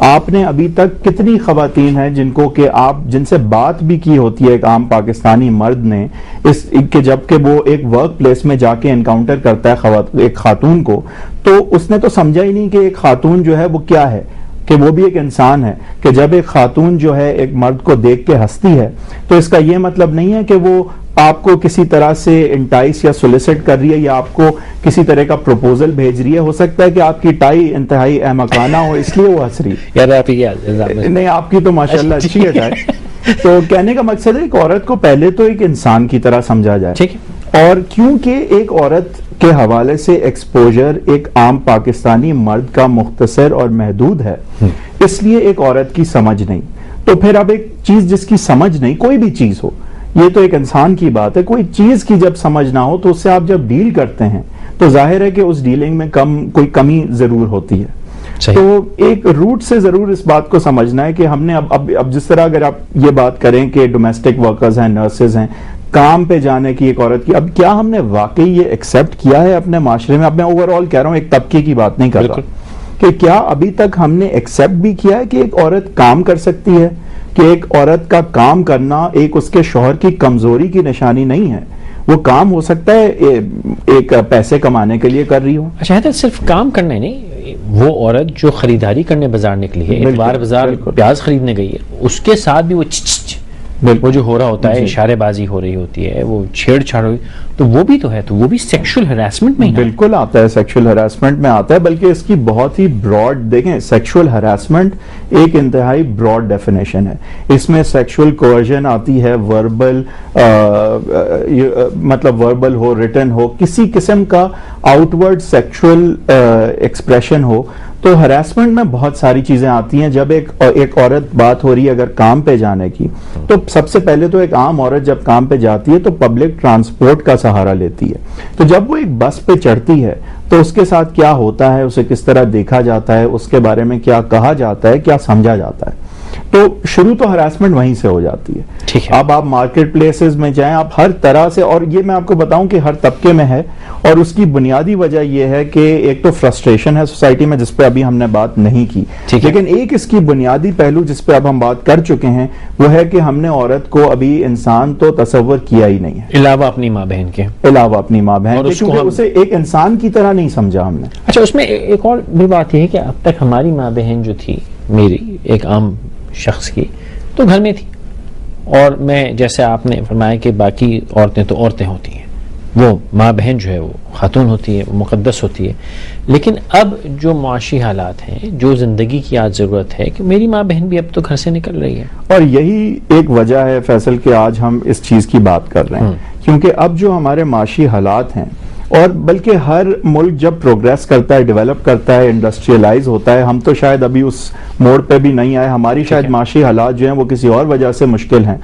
آپ نے ابھی تک کتنی خواتین ہیں جن کو کہ آپ جن سے بات بھی کی ہوتی ہے ایک عام پاکستانی مرد نے، اس کہ جب کہ وہ ایک ورک پلیس میں جا کے انکاؤنٹر کرتا ہے ایک خاتون کو، تو اس نے تو سمجھا ہی نہیں کہ ایک خاتون جو ہے وہ کیا ہے، کہ وہ بھی ایک انسان ہے. کہ جب ایک خاتون جو ہے ایک مرد کو دیکھ کے ہنستی ہے تو اس کا یہ مطلب نہیں ہے کہ وہ آپ کو کسی طرح سے انٹائس یا سولیسٹ کر رہی ہے یا آپ کو کسی طرح کا پروپوزل بھیج رہی ہے. ہو سکتا ہے کہ آپ کی ٹائی انتہائی احمقانہ ہو اس لیے وہ ہنس رہی ہے. نہیں، آپ کی تو ماشاءاللہ اچھی ہے ٹائی. تو کہنے کا مقصد ہے ایک عورت کو پہلے تو ایک انسان کی طرح سمجھا جائے. ٹھیک ہے. اور کیونکہ ایک عورت کے حوالے سے ایکسپوجر ایک عام پاکستانی مرد کا مختصر اور محدود ہے، اس لیے ایک عورت کی سمجھ نہیں. تو پھر اب ایک چیز جس کی سمجھ نہیں، کوئی بھی چیز ہو، یہ تو ایک انسان کی بات ہے، کوئی چیز کی جب سمجھ نہ ہو تو اس سے آپ جب ڈیل کرتے ہیں تو ظاہر ہے کہ اس ڈیلنگ میں کوئی کمی ضرور ہوتی ہے. تو ایک روٹ سے ضرور اس بات کو سمجھنا ہے کہ ہم نے اب جس طرح اگر آپ یہ بات کریں کہ ڈومیسٹک ورکرز ہیں، نرسز ہیں، کام پہ جانے کی ایک عورت کی، اب کیا ہم نے واقعی یہ ایکسیپٹ کیا ہے اپنے معاشرے میں؟ اب میں اوور آل کہہ رہا ہوں، ایک طبقے کی بات نہیں کر رہا، کہ کیا ابھی تک ہم نے ایکسیپٹ بھی کیا ہے کہ ایک عورت کام کر سکتی ہے، کہ ایک عورت کا کام کرنا ایک اس کے شوہر کی کمزوری کی نشانی نہیں ہے. وہ کام ہو سکتا ہے ایک پیسے کمانے کے لیے کر رہی ہو. اچھا ہے، صرف کام کرنے نہیں، وہ عورت جو خریداری کرنے بازار نکلی ہے، بازار پیاز خریدنے گئی ہے، اس کے ساتھ بھی وہ جو ہو رہا ہوتا ہے، اشارے بازی ہو رہی ہوتی ہے، وہ چھیڑ چھاڑ ہوئی، تو وہ بھی تو ہے، تو وہ بھی سیکشل ہراسمنٹ میں بالکل آتا ہے، سیکشل ہراسمنٹ میں آتا ہے. بلکہ اس کی بہت ہی براڈ، دیکھیں سیکشل ہراسمنٹ ایک انتہائی براڈ ڈیفینیشن ہے. اس میں سیکشل کوئرژن آتی ہے، وربل مطلب وربل ہو، ریٹن ہو، کسی قسم کا آؤٹ ورڈ سیکشل ایکسپریشن ہو. تو ہراسمنٹ میں بہت ساری چیزیں آتی ہیں. جب ایک عورت بات ہو رہی ہے اگر کام پہ جانے کی، تو سب سے پہلے تو ایک عام عورت جب کام پہ جاتی ہے تو پبلک ٹرانسپورٹ کا سہارا لیتی ہے. تو جب وہ ایک بس پہ چڑھتی ہے تو اس کے ساتھ کیا ہوتا ہے، اسے کس طرح دیکھا جاتا ہے، اس کے بارے میں کیا کہا جاتا ہے، کیا سمجھا جاتا ہے. تو شروع تو ہراسمنٹ وہیں سے ہو جاتی ہے. اب آپ مارکیٹ پلیسز میں جائیں، آپ ہر طرح سے، اور یہ میں آپ کو بتاؤں کہ ہر طبقے میں ہے، اور اس کی بنیادی وجہ یہ ہے کہ ایک تو فرسٹریشن ہے سوسائٹی میں جس پہ ابھی ہم نے بات نہیں کی، لیکن ایک اس کی بنیادی پہلو جس پہ اب ہم بات کر چکے ہیں وہ ہے کہ ہم نے عورت کو ابھی انسان تو تصور کیا ہی نہیں ہے، علاوہ اپنی ماں بہن کے، کیونکہ اسے ایک انسان کی طرح نہیں سمجھا ہم نے. اچھا، اس میں ایک اور بھی بات یہ ہے کہ اب تک ہماری ماں بہن جو تھی، میری ایک عام شخص کی، تو گھر میں تھی، اور میں جیسے آپ نے فرمایا کہ باقی عورتیں تو عورتیں ہوتی ہیں، وہ ماں بہن جو ہے وہ خاتون ہوتی ہے، وہ مقدس ہوتی ہے. لیکن اب جو معاشی حالات ہیں، جو زندگی کی آج ضرورت ہے کہ میری ماں بہن بھی اب تو گھر سے نکل رہی ہے. اور یہی ایک وجہ ہے فیصل کہ آج ہم اس چیز کی بات کر رہے ہیں، کیونکہ اب جو ہمارے معاشی حالات ہیں، اور بلکہ ہر ملک جب پروگریس کرتا ہے، ڈیولپ کرتا ہے، انڈسٹریلائز ہوتا ہے، ہم تو شاید ابھی اس موڑ پہ بھی نہیں آئے، ہماری شاید معاشی حالات جو ہیں وہ کسی اور وجہ سے مشکل ہیں.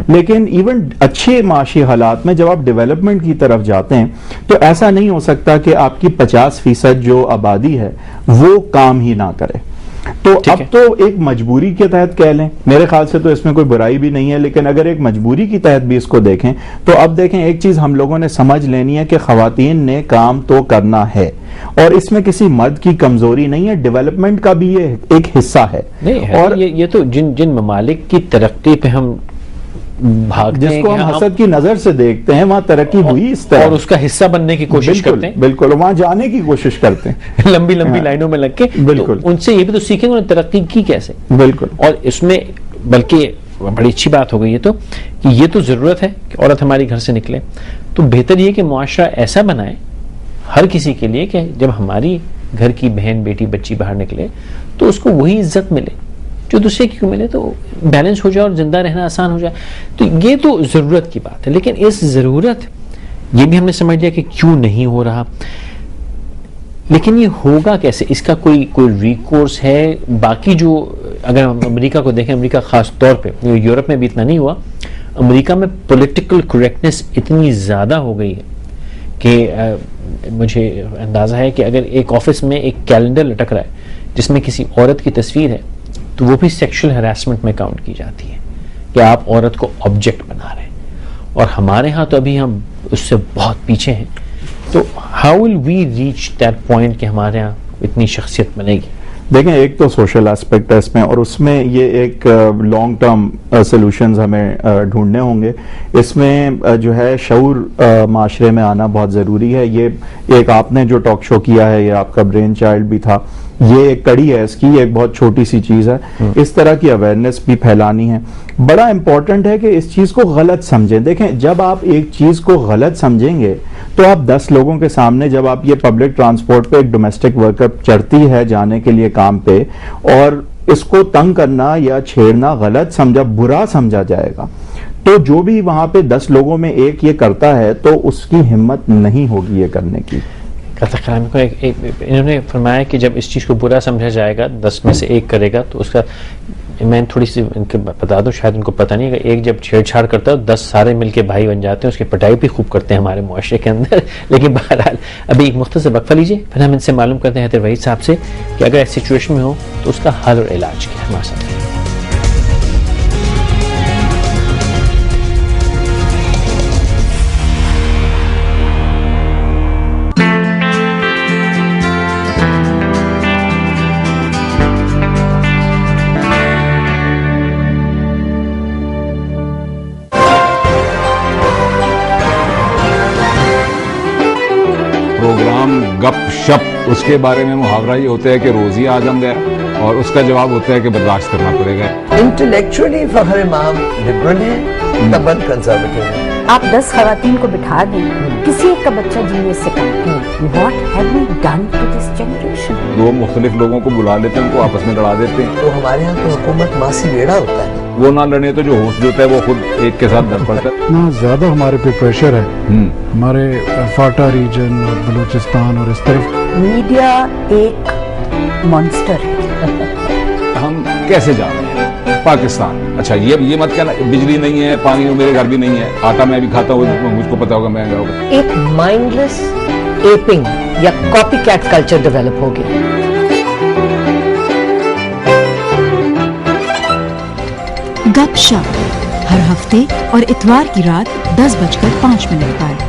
لیکن ایون اچھے معاشی حالات میں جب آپ ڈیولپمنٹ کی طرف جاتے ہیں تو ایسا نہیں ہو سکتا کہ آپ کی 50% جو آبادی ہے وہ کام ہی نہ کرے. تو اب تو ایک مجبوری کے تحت کہہ لیں، میرے خیال سے تو اس میں کوئی برائی بھی نہیں ہے، لیکن اگر ایک مجبوری کی تحت بھی اس کو دیکھیں تو اب دیکھیں ایک چیز ہم لوگوں نے سمجھ لینی ہے کہ خواتین نے کام تو کرنا ہے، اور اس میں کسی مرد کی کمزوری نہیں ہے، ڈیولپمنٹ کا بھی یہ ایک حصہ ہے. اور یہ تو جن ممالک کی ترقی پہ ہم بھاگتے ہیں جس کو ہم حسد کی نظر سے دیکھتے ہیں وہاں ترقی ہوئی اس طرح, اور اس کا حصہ بننے کی کوشش کرتے ہیں, بالکل وہاں جانے کی کوشش کرتے ہیں لمبی لمبی لائنوں میں لگ کے. بالکل ان سے یہ بھی تو سیکھیں انہوں نے ترقی کی کیسے. بالکل. اور اس میں بلکہ بڑی اچھی بات ہو گئی ہے تو کہ یہ تو ضرورت ہے کہ عورت ہماری گھر سے نکلے, تو بہتر یہ کہ معاشرہ ایسا بنائے ہر کسی کے لیے کہ جب ہماری گھر کی بہن بیٹی بچی باہر نکلے تو اس کو وہی عزت ملے جو دوسرے کی ملے, تو بیلنس ہو جائے اور زندہ رہنا آسان ہو جائے. تو یہ تو ضرورت کی بات ہے, لیکن اس ضرورت یہ بھی ہم نے سمجھ لیا کہ کیوں نہیں ہو رہا, لیکن یہ ہوگا کیسے, اس کا کوئی ریکورس ہے. باقی جو اگر ہم امریکہ کو دیکھیں, امریکہ خاص طور پہ, یورپ میں بھی اتنا نہیں ہوا, امریکہ میں پولیٹیکل کریکٹنس اتنی زیادہ ہو گئی ہے کہ مجھے اندازہ ہے کہ اگر ایک آفس میں ایک کیلنڈر لٹک رہا ہے جس میں کسی عورت کی تصویر ہے تو وہ بھی سیکشل ہراسمنٹ میں کاؤنٹ کی جاتی ہے کہ آپ عورت کو آبجیکٹ بنا رہے ہیں. اور ہمارے ہاں تو ابھی ہم اس سے بہت پیچھے ہیں. تو how will we reach that point کہ ہمارے ہاں اتنی شخصیت بنے گی. دیکھیں ایک تو سوشل اسپیکٹ ہے اس میں, اور اس میں یہ ایک لانگ ٹرم سولوشنز ہمیں ڈھونڈنے ہوں گے. اس میں جو ہے شعور معاشرے میں آنا بہت ضروری ہے. یہ ایک آپ نے جو ٹاک شو کیا ہے, یہ آپ کا برین چائلڈ بھی تھا, یہ ایک کڑی ہے اس کی, ایک بہت چھوٹی سی چیز ہے. اس طرح کی اویئرنیس بھی پھیلانی ہے. بڑا امپورٹنٹ ہے کہ اس چیز کو غلط سمجھیں. دیکھیں جب آپ ایک چیز کو غلط سمجھیں گے تو آپ 10 لوگوں کے سامنے, جب آپ یہ پبلک ٹرانسپورٹ پہ ایک ڈومیسٹک ورکر چڑھتی ہے جانے کے لیے کام پہ, اور اس کو تنگ کرنا یا چھیڑنا غلط سمجھا, برا سمجھا جائے گا, تو جو بھی وہاں پہ 10 لوگوں میں ایک یہ کرتا ہے تو اس کی ہمت نہیں ہوگی یہ کرنے کی. انہوں نے فرمایا کہ جب اس چیز کو برا سمجھا جائے گا, 10 میں سے ایک کرے گا, تو اس کا میں تھوڑی سی ان کے بتا دوں, شاید ان کو پتہ نہیں ہے کہ ایک جب چھیڑ چھاڑ کرتا ہے 10 سارے مل کے بھائی بن جاتے ہیں, اس کی پٹائی بھی خوب کرتے ہیں ہمارے معاشرے کے اندر. لیکن بہرحال ابھی ایک مختصر وقفہ لیجیے, پھر ہم ان سے معلوم کرتے ہیں حیدر وحید صاحب سے کہ اگر ایسی سچویشن میں ہو تو اس کا حل اور علاج کیا ہے. ہمارے ساتھ گپ شپ, اس کے بارے میں محاورہ یہ ہوتا ہے کہ روزی آدم ہے, اور اس کا جواب ہوتا ہے کہ برداشت کرنا پڑے گا. انٹلیکچولی فخر امام لبرل ہے, تبن کنزرویٹو ہے. آپ 10 خواتین کو بٹھا دیں, کسی ایک کا بچہ جینے سے کم. What have we done to this generation? 2 مختلف لوگوں کو بلا لیتے ہیں, ان کو آپس میں لڑا دیتے ہیں. تو ہمارے ہاں تو حکومت ماسی بیڑا ہوتا ہے, وہ نہ لڑے تو جو ہوسٹ ہوتا ہے وہ خود ایک کے ساتھ لڑ پڑتا ہے. اتنا زیادہ ہمارے پہ پریشر ہے, ہمارے فاٹا ریجن اور بلوچستان اور اس طرف. میڈیا ایک مانسٹر ہے. ہم کیسے جا رہے ہیں پاکستان؟ اچھا یہ مت کہنا بجلی نہیں ہے, پانی میرے گھر بھی نہیں ہے, آٹا میں بھی کھاتا ہوں, مجھ کو پتا ہوگا مہنگا ہوگا. ایک مائنڈ لیس ایپنگ یا کاپی کیٹ کلچر ڈیولپ ہو گیا. گپ شپ ہر ہفتے اور اتوار کی رات 10:05 پر.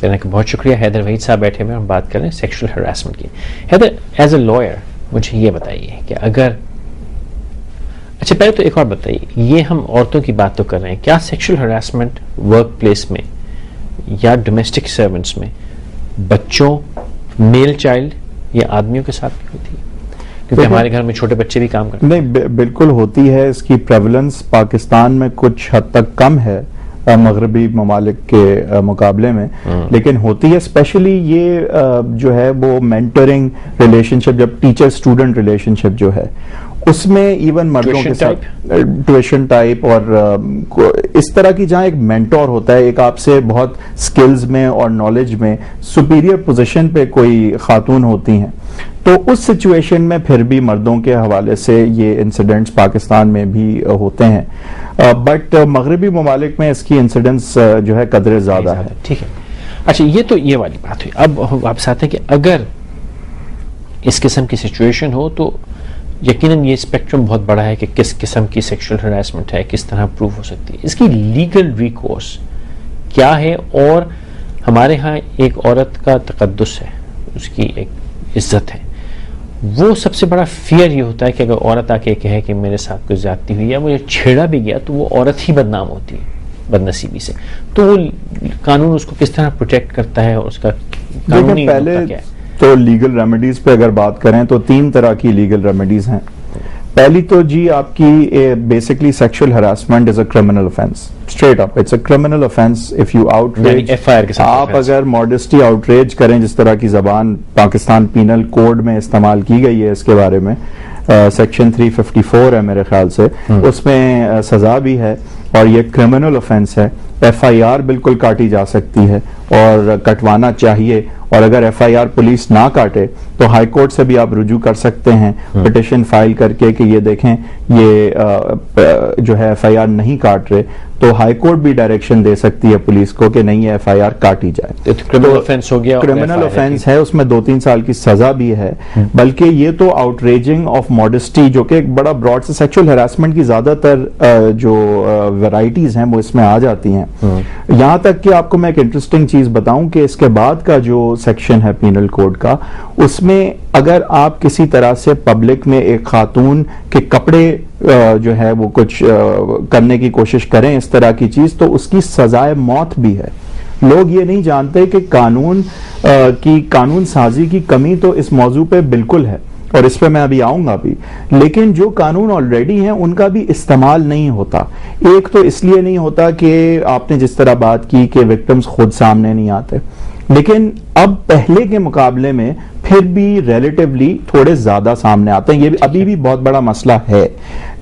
لینے کا بہت شکریہ. حیدر وحید صاحب بیٹھے ہوئے, ہم بات کر رہے ہیں سیکشل ہراسمنٹ کی. حیدر, ایز اے لائر مجھے یہ بتائیے کہ اگر, اچھا پہلے تو ایک اور بتائیے, یہ ہم عورتوں کی بات تو کر رہے ہیں, کیا سیکشل ہراسمنٹ ورک پلیس میں یا ڈومیسٹک سرونٹس میں بچوں, میل چائلڈ یا آدمیوں کے ساتھ بھی ہوتی ہے؟ کیونکہ ہمارے گھر میں چھوٹے بچے بھی کام کرتے ہیں. نہیں, بالکل ہوتی ہے. اس کی پریولنس پاکستان میں کچھ حد تک کم ہے مغربی ممالک کے مقابلے میں, لیکن ہوتی ہے. اسپیشلی یہ جو ہے وہ مینٹرنگ ریلیشن شپ, جب ٹیچر اسٹوڈنٹ ریلیشن شپ جو ہے, اس میں ایون مردوں کے ساتھ ٹیوشن ٹائپ اور اس طرح کی جہاں ایک مینٹور ہوتا ہے، ایک آپ سے بہت سکلز میں اور نالج میں سپیریئر پوزیشن پہ کوئی خاتون ہوتی ہیں، تو اس سچویشن میں پھر بھی مردوں کے حوالے سے یہ انسیڈنٹس پاکستان میں بھی ہوتے ہیں، بٹ مغربی ممالک میں اس کی انسیڈنس جو ہے قدرے زیادہ ہے. ٹھیک ہے، اچھا یہ تو یہ والی بات ہوئی. اب واپس آتے ہیں کہ اگر اس قسم کی سچویشن ہو تو یقیناً یہ اسپیکٹرم بہت بڑا ہے کہ کس قسم کی سیکشل ہراسمنٹ ہے، کس طرح پروف ہو سکتی ہے، اس کی لیگل ریکورس کیا ہے. اور ہمارے ہاں ایک عورت کا تقدس ہے، اس کی ایک عزت ہے، وہ سب سے بڑا فیئر یہ ہوتا ہے کہ اگر عورت آ کے کہے کہ میرے ساتھ کوئی زیادتی ہوئی یا مجھے چھیڑا بھی گیا تو وہ عورت ہی بدنام ہوتی ہے بدنصیبی سے. تو وہ قانون اس کو کس طرح پروٹیکٹ کرتا ہے اور اس کا قانونی پہلے کیا ہے؟ تو لیگل ریمیڈیز پہ اگر بات کریں تو 3 طرح کی لیگل ریمیڈیز ہیں. پہلی تو جی آپ کی basically sexual harassment is a criminal offense, straight up it's a criminal offense if you outrage. آپ اگر ماڈسٹی آؤٹریج کریں جس طرح کی زبان پاکستان پینل کوڈ میں استعمال کی گئی ہے اس کے بارے میں، سیکشن 354 ہے میرے خیال سے، اس میں سزا بھی ہے اور یہ کرمنل offense ہے. FIR بالکل کاٹی جا سکتی ہے اور کٹوانا چاہیے، اور اگر FIR پولیس نہ کاٹے تو ہائی کورٹ سے بھی آپ رجوع کر سکتے ہیں پٹیشن فائل کر کے کہ یہ دیکھیں یہ جو ہے FIR نہیں کاٹ رہے، تو ہائی کورٹ بھی ڈائریکشن دے سکتی ہے پولیس کو کہ نہیں یہ FIR کاٹی جائے. کرمنل آفینس ہو گیا، کرمنل آفینس ہے، اس میں 2-3 سال کی سزا بھی ہے. بلکہ یہ تو آؤٹریجنگ آف ماڈسٹی جو کہ ایک بڑا براڈ سے سیکشل ہراسمنٹ کی زیادہ تر جو ورائٹیز ہیں وہ اس میں آ جاتی ہیں. یہاں تک کہ آپ کو میں ایک انٹرسٹنگ چیز بتاؤں کہ اس کے بعد کا جو سیکشن ہے پینل کوڈ کا، اس میں اگر آپ کسی طرح سے پبلک میں ایک خاتون کے کپڑے جو ہے وہ کچھ کرنے کی کوشش کریں اس طرح کی چیز، تو اس کی سزائے موت بھی ہے. لوگ یہ نہیں جانتے کہ قانون سازی کی کمی تو اس موضوع پہ بالکل ہے، اور اس پہ میں ابھی آؤں گا بھی، لیکن جو قانون آلریڈی ہیں ان کا بھی استعمال نہیں ہوتا. ایک تو اس لیے نہیں ہوتا کہ آپ نے جس طرح بات کی کہ وکٹمز خود سامنے نہیں آتے، لیکن اب پہلے کے مقابلے میں پھر بھی ریلیٹیولی تھوڑے زیادہ سامنے آتے ہیں. یہ ابھی بھی بہت بڑا مسئلہ ہے،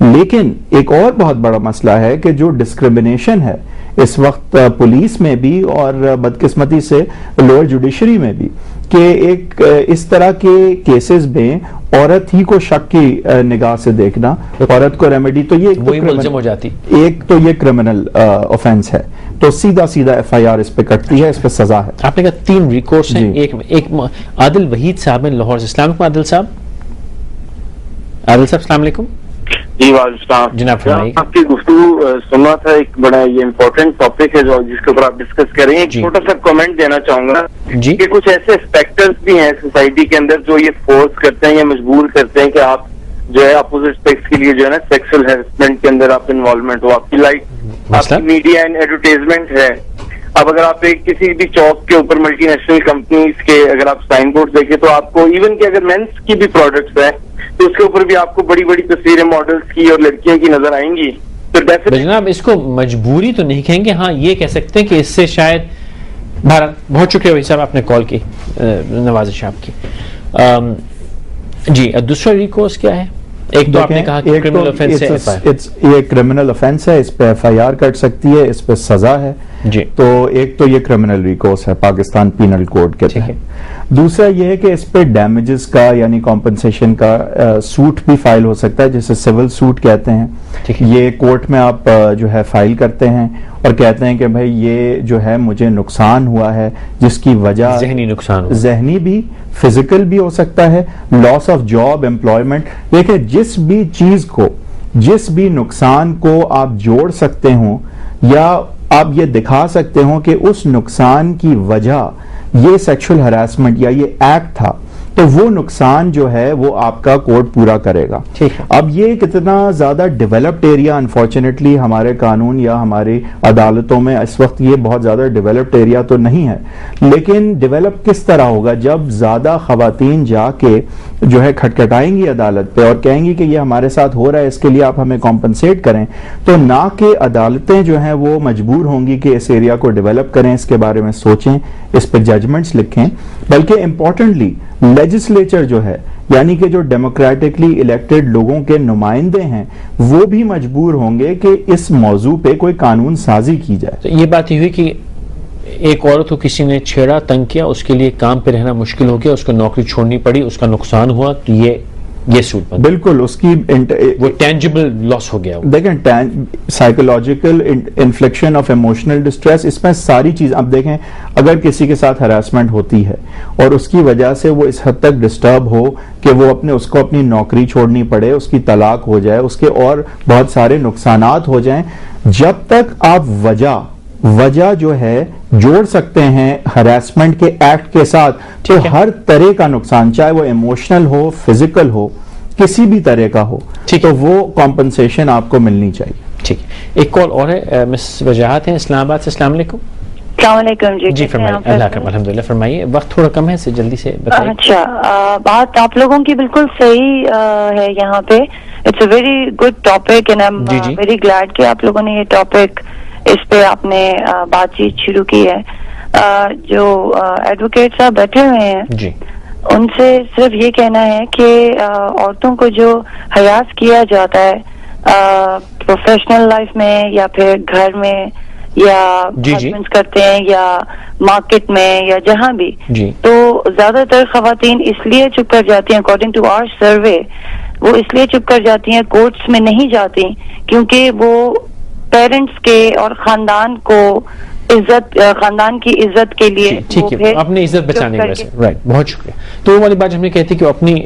لیکن ایک اور بہت بڑا مسئلہ ہے کہ جو ڈسکریمنیشن ہے اس وقت پولیس میں بھی اور بدقسمتی سے لوئر جوڈیشری میں بھی، کہ ایک اس طرح کے کیسز میں عورت ہی کو شک کی نگاہ سے دیکھنا، عورت کو ریمیڈی، تو یہ ملزم ہو جاتی، ایک تو یہ کرمنل آفینس ہے، تو سیدھا FIR اس پہ کٹتی ہے، اس پہ سزا ہے. آپ نے کہا 3 ریکورس ہیں. ایک عادل وحید صاحب ہیں لاہور سے. السلام علیکم عادل صاحب. السلام علیکم. جی وعلیکم السلام جناب. آپ کی گفتگو سننا تھا، ایک بڑا یہ امپورٹنٹ ٹاپک ہے جو جس کے اوپر آپ ڈسکس کریں. ایک چھوٹا سا کامنٹ دینا چاہوں گا کہ کچھ ایسے اسپیکٹرز بھی ہیں سوسائٹی کے اندر جو یہ فورس کرتے ہیں یا مجبور کرتے ہیں کہ آپ جو ہے اپوزٹ سیکس کے لیے جو ہے نا سیکسل ہیرسمنٹ کے اندر آپ انوالومنٹ ہو. آپ کی لائف آپ کی میڈیا اینڈ ایڈورٹائزمنٹ ہے. اب اگر آپ ایک کسی بھی چوک کے اوپر ملٹی نیشنل کمپنیز کے اگر آپ سائن بورڈ دیکھیں تو آپ کو ایون کہ اگر مینس کی بھی پروڈکٹس ہیں تو اس کے اوپر بھی آپ کو بڑی بڑی تصویریں ماڈلز کی اور لڑکیوں کی نظر آئیں گی. تو جناب اس کو مجبوری تو نہیں کہیں گے، ہاں یہ کہہ سکتے ہیں کہ اس سے شاید بہت شکریہ وہی صاحب آپ نے کال کی، نوازش آپ کی. جی دوسرا ریکورس کیا ہے؟ ایک تو آپ نے کہا کہ کرمنل آفینس ہے، یہ کرمنل آفینس ہے، اس پہ FIR کٹ سکتی ہے، اس پہ سزا ہے. جی تو ایک تو یہ کرمنل ریکورس ہے پاکستان پینل کوڈ کے تحت. دوسرا یہ ہے کہ اس پہ ڈیمیجز کا یعنی کمپنسیشن کا سوٹ بھی فائل ہو سکتا ہے، جسے سول سوٹ کہتے ہیں. یہ کورٹ میں آپ جو ہے فائل کرتے ہیں اور کہتے ہیں کہ بھائی یہ جو ہے مجھے نقصان ہوا ہے جس کی وجہ ذہنی نقصان، ذہنی بھی فزیکل بھی ہو سکتا ہے، لاس آف جاب، امپلائمنٹ. دیکھیں جس بھی چیز کو، جس بھی نقصان کو آپ جوڑ سکتے ہوں یا آپ یہ دکھا سکتے ہوں کہ اس نقصان کی وجہ یہ سیکشل ہراسمنٹ یا یہ ایکٹ تھا، تو وہ نقصان جو ہے وہ آپ کا کورٹ پورا کرے گا. اب یہ کتنا زیادہ ڈیولپڈ ایریا انفارچونیٹلی ہمارے قانون یا ہماری عدالتوں میں اس وقت یہ بہت زیادہ ڈیولپڈ ایریا تو نہیں ہے، لیکن ڈیولپ کس طرح ہوگا جب زیادہ خواتین جا کے جو ہے کھٹکھٹائیں گی عدالت پہ اور کہیں گی کہ یہ ہمارے ساتھ ہو رہا ہے، اس کے لیے آپ ہمیں کمپنسیٹ کریں، تو نہ کہ عدالتیں جو ہیں وہ مجبور ہوں گی کہ اس ایریا کو ڈیولپ کریں، اس کے بارے میں سوچیں، اس پہ ججمنٹس لکھیں، بلکہ امپورٹنٹلی لیجسلیچر جو ہے یعنی کہ جو ڈیموکریٹکلی الیکٹڈ لوگوں کے نمائندے ہیں وہ بھی مجبور ہوں گے کہ اس موضوع پہ کوئی قانون سازی کی جائے. تو یہ بات یہ ہوئی کہ ایک عورت کو کسی نے چھیڑا، تنگ کیا، اس کے لیے کام پہ رہنا مشکل ہو گیا، اس کو نوکری چھوڑنی پڑی، اس کا نقصان ہوا، تو یہ سوٹ بند. بالکل اس کی وہ ٹینجبل لاس ہو گیا. دیکھیں psychological inflection of emotional distress, اس میں ساری چیز. اب دیکھیں اگر کسی کے ساتھ ہراسمنٹ ہوتی ہے اور اس کی وجہ سے وہ اس حد تک ڈسٹرب ہو کہ وہ اس کو اپنی نوکری چھوڑنی پڑے، اس کی طلاق ہو جائے، اس کے اور بہت سارے نقصانات ہو جائیں، جب تک آپ وجہ جو ہے جوڑ سکتے ہیں ہراسمنٹ کے ایکٹ کے ساتھ، تو ہر طرح کا نقصان چاہے وہ ایموشنل ہو، فزیکل ہو، کسی بھی طرح کا ہو، تو وہ کمپنسیشن آپ کو ملنی چاہیے. ٹھیک ہے. ایک کال اور ہے، مس وجاہت ہیں اسلام آباد سے. السلام علیکم. السلام علیکم. جی فرمائیے. اللہ کا الحمدللہ. فرمائیے، وقت تھوڑا کم ہے، جلدی سے بتائیے. اچھا، بات آپ لوگوں کی بالکل صحیح ہے یہاں پہ. It's a very good topic and I am very glad کہ آپ لوگوں نے یہ ٹاپک اس پہ آپ نے بات چیت شروع کی ہے. جو ایڈوکیٹ صاحب بیٹھے ہوئے ہیں جی، ان سے صرف یہ کہنا ہے کہ عورتوں کو جو ہراس کیا جاتا ہے پروفیشنل لائف میں یا پھر گھر میں یا ہسبینڈز کرتے ہیں یا مارکیٹ میں یا جہاں بھی، تو زیادہ تر خواتین اس لیے چپ کر جاتی ہیں. اکارڈنگ ٹو آور سروے وہ اس لیے چپ کر جاتی ہیں، کورٹس میں نہیں جاتی، کیونکہ وہ پیرنٹس کے اور خاندان کو عزت، خاندان کی عزت کے لیے، ٹھیک ہے، اپنی عزت بچانے کی وجہ سے. رائٹ، بہت شکریہ. تو وہ والی بات ہم نے کہتی کہ اپنی،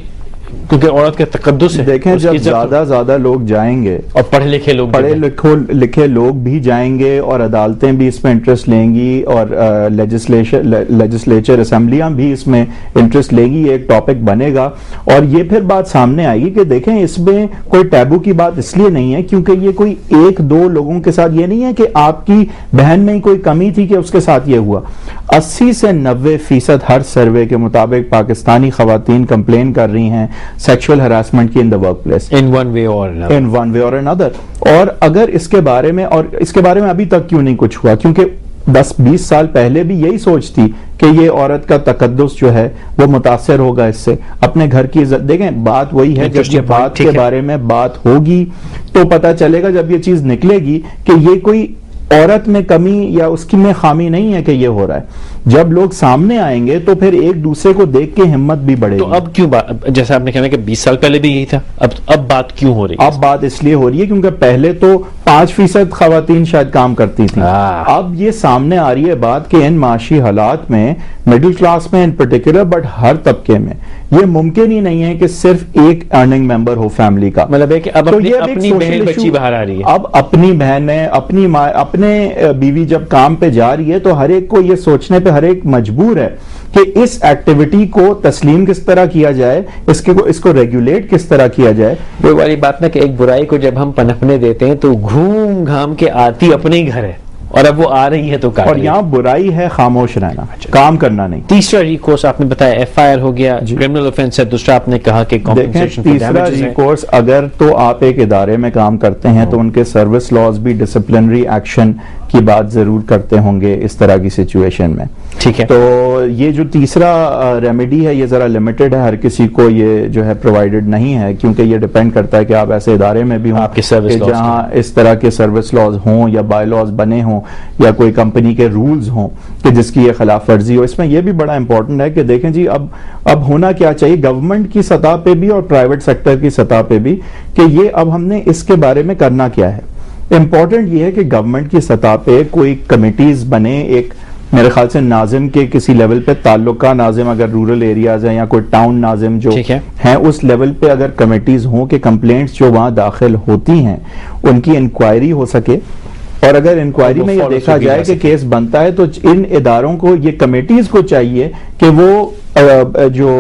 کیونکہ عورت کا تقدس ہے. دیکھیں جب زیادہ لوگ جائیں گے اور پڑھے لکھے لوگ بھی جائیں گے اور عدالتیں بھی اس میں انٹرسٹ لیں گی اور لیجسلیچر اسمبلیاں بھی اس میں انٹرسٹ لیں گی، یہ ایک ٹاپک بنے گا اور یہ پھر بات سامنے آئے گی کہ دیکھیں اس میں کوئی ٹیبو کی بات اس لیے نہیں ہے کیونکہ یہ کوئی ایک دو لوگوں کے ساتھ، یہ نہیں ہے کہ آپ کی بہن میں کوئی کمی تھی کہ اس کے ساتھ یہ ہوا. 80 سے 90% ہر سروے کے مطابق پاکستانی خواتین کمپلین کر رہی ہیں سیکشول ہراسمنٹ کی in the workplace, in one way or another. اور اگر اس کے بارے میں ابھی تک کیوں نہیں کچھ ہوا؟ کیونکہ 10-20 سال پہلے بھی یہی سوچ تھی کہ یہ عورت کا تقدس جو ہے وہ متاثر ہوگا اس سے، اپنے گھر کی عزت. دیکھیں بات وہی ہے، جب یہ بات کے بارے میں بات ہوگی تو پتہ چلے گا، جب یہ چیز نکلے گی کہ یہ کوئی عورت میں کمی یا اس کی میں خامی نہیں ہے کہ یہ ہو رہا ہے. جب لوگ سامنے آئیں گے تو پھر ایک دوسرے کو دیکھ کے ہمت بھی بڑھے گی. تو اب کیوں جیسا آپ نے کہا کہ 20 سال پہلے بھی یہی تھا، اب بات کیوں ہو رہی ہے؟ اب بات اس لیے ہو رہی ہے کیونکہ پہلے تو 5% خواتین شاید کام کرتی تھیں. اب یہ سامنے آ رہی ہے بات کہ ان معاشی حالات میں، مڈل کلاس میں ان پرٹیکولر، بٹ ہر طبقے میں یہ ممکن ہی نہیں ہے کہ صرف ایک ارننگ ممبر ہو فیملی کا. مطلب ہے کہ اب اپنی بہن بچی باہر آ رہی ہے، اب اپنی بہنیں، اپنی ماں، اپنے بیوی جب کام پہ جا رہی ہے تو ہر ایک کو یہ سوچنے پہ ہر ایک مجبور ہے کہ اس ایکٹیویٹی کو تسلیم کس طرح کیا جائے، اس کو ریگولیٹ کس طرح کیا جائے. وہ والی بات نا کہ ایک برائی کو جب ہم پنپنے دیتے ہیں تو گھوم گھام کے آتی اپنے ہی گھر ہے، اور اب وہ آ رہی ہے تو اور یہاں برائی ہے خاموش رہنا، کام کرنا نہیں. تیسرا ریکورس آپ نے بتایا FIR ہو گیا، کرمنل اوفینس ہے. دوسرا آپ نے کہا کہ دیکھیں تیسرا ریکورس، اگر تو آپ ایک ادارے میں کام کرتے ہیں تو ان کے سروس لاز بھی ڈسپلنری ایکشن کی بات ضرور کرتے ہوں گے اس طرح کی سچویشن میں. ٹھیک ہے. تو یہ جو تیسرا ریمیڈی ہے یہ ذرا لمیٹڈ ہے، ہر کسی کو یہ جو ہے پرووائڈڈ نہیں ہے، کیونکہ یہ ڈیپینڈ کرتا ہے کہ آپ ایسے ادارے میں بھی ہوں جہاں اس طرح کے سروس لاز ہوں یا بائی لاز بنے ہوں یا کوئی کمپنی کے رولز ہوں کہ جس کی یہ خلاف ورزی ہو. اس میں یہ بھی بڑا امپورٹنٹ ہے کہ دیکھیں جی اب ہونا کیا چاہیے گورنمنٹ کی سطح پہ بھی اور پرائیویٹ سیکٹر کی سطح پہ بھی، کہ یہ اب ہم نے اس کے بارے میں کرنا کیا ہے. امپورٹنٹ یہ ہے کہ گورنمنٹ کی سطح پہ کوئی کمیٹیز بنے، ایک میرے خیال سے ناظم کے کسی لیول پہ تعلقہ ناظم اگر رورل ایریاز ہیں یا کوئی ٹاؤن ناظم جو ہیں اس لیول پہ اگر کمیٹیز ہوں کہ کمپلینٹس جو وہاں داخل ہوتی ہیں ان کی انکوائری ہو سکے، اور اگر انکوائری میں یہ دیکھا جائے کہ کیس بنتا ہے تو ان اداروں کو، یہ کمیٹیز کو چاہیے کہ وہ جو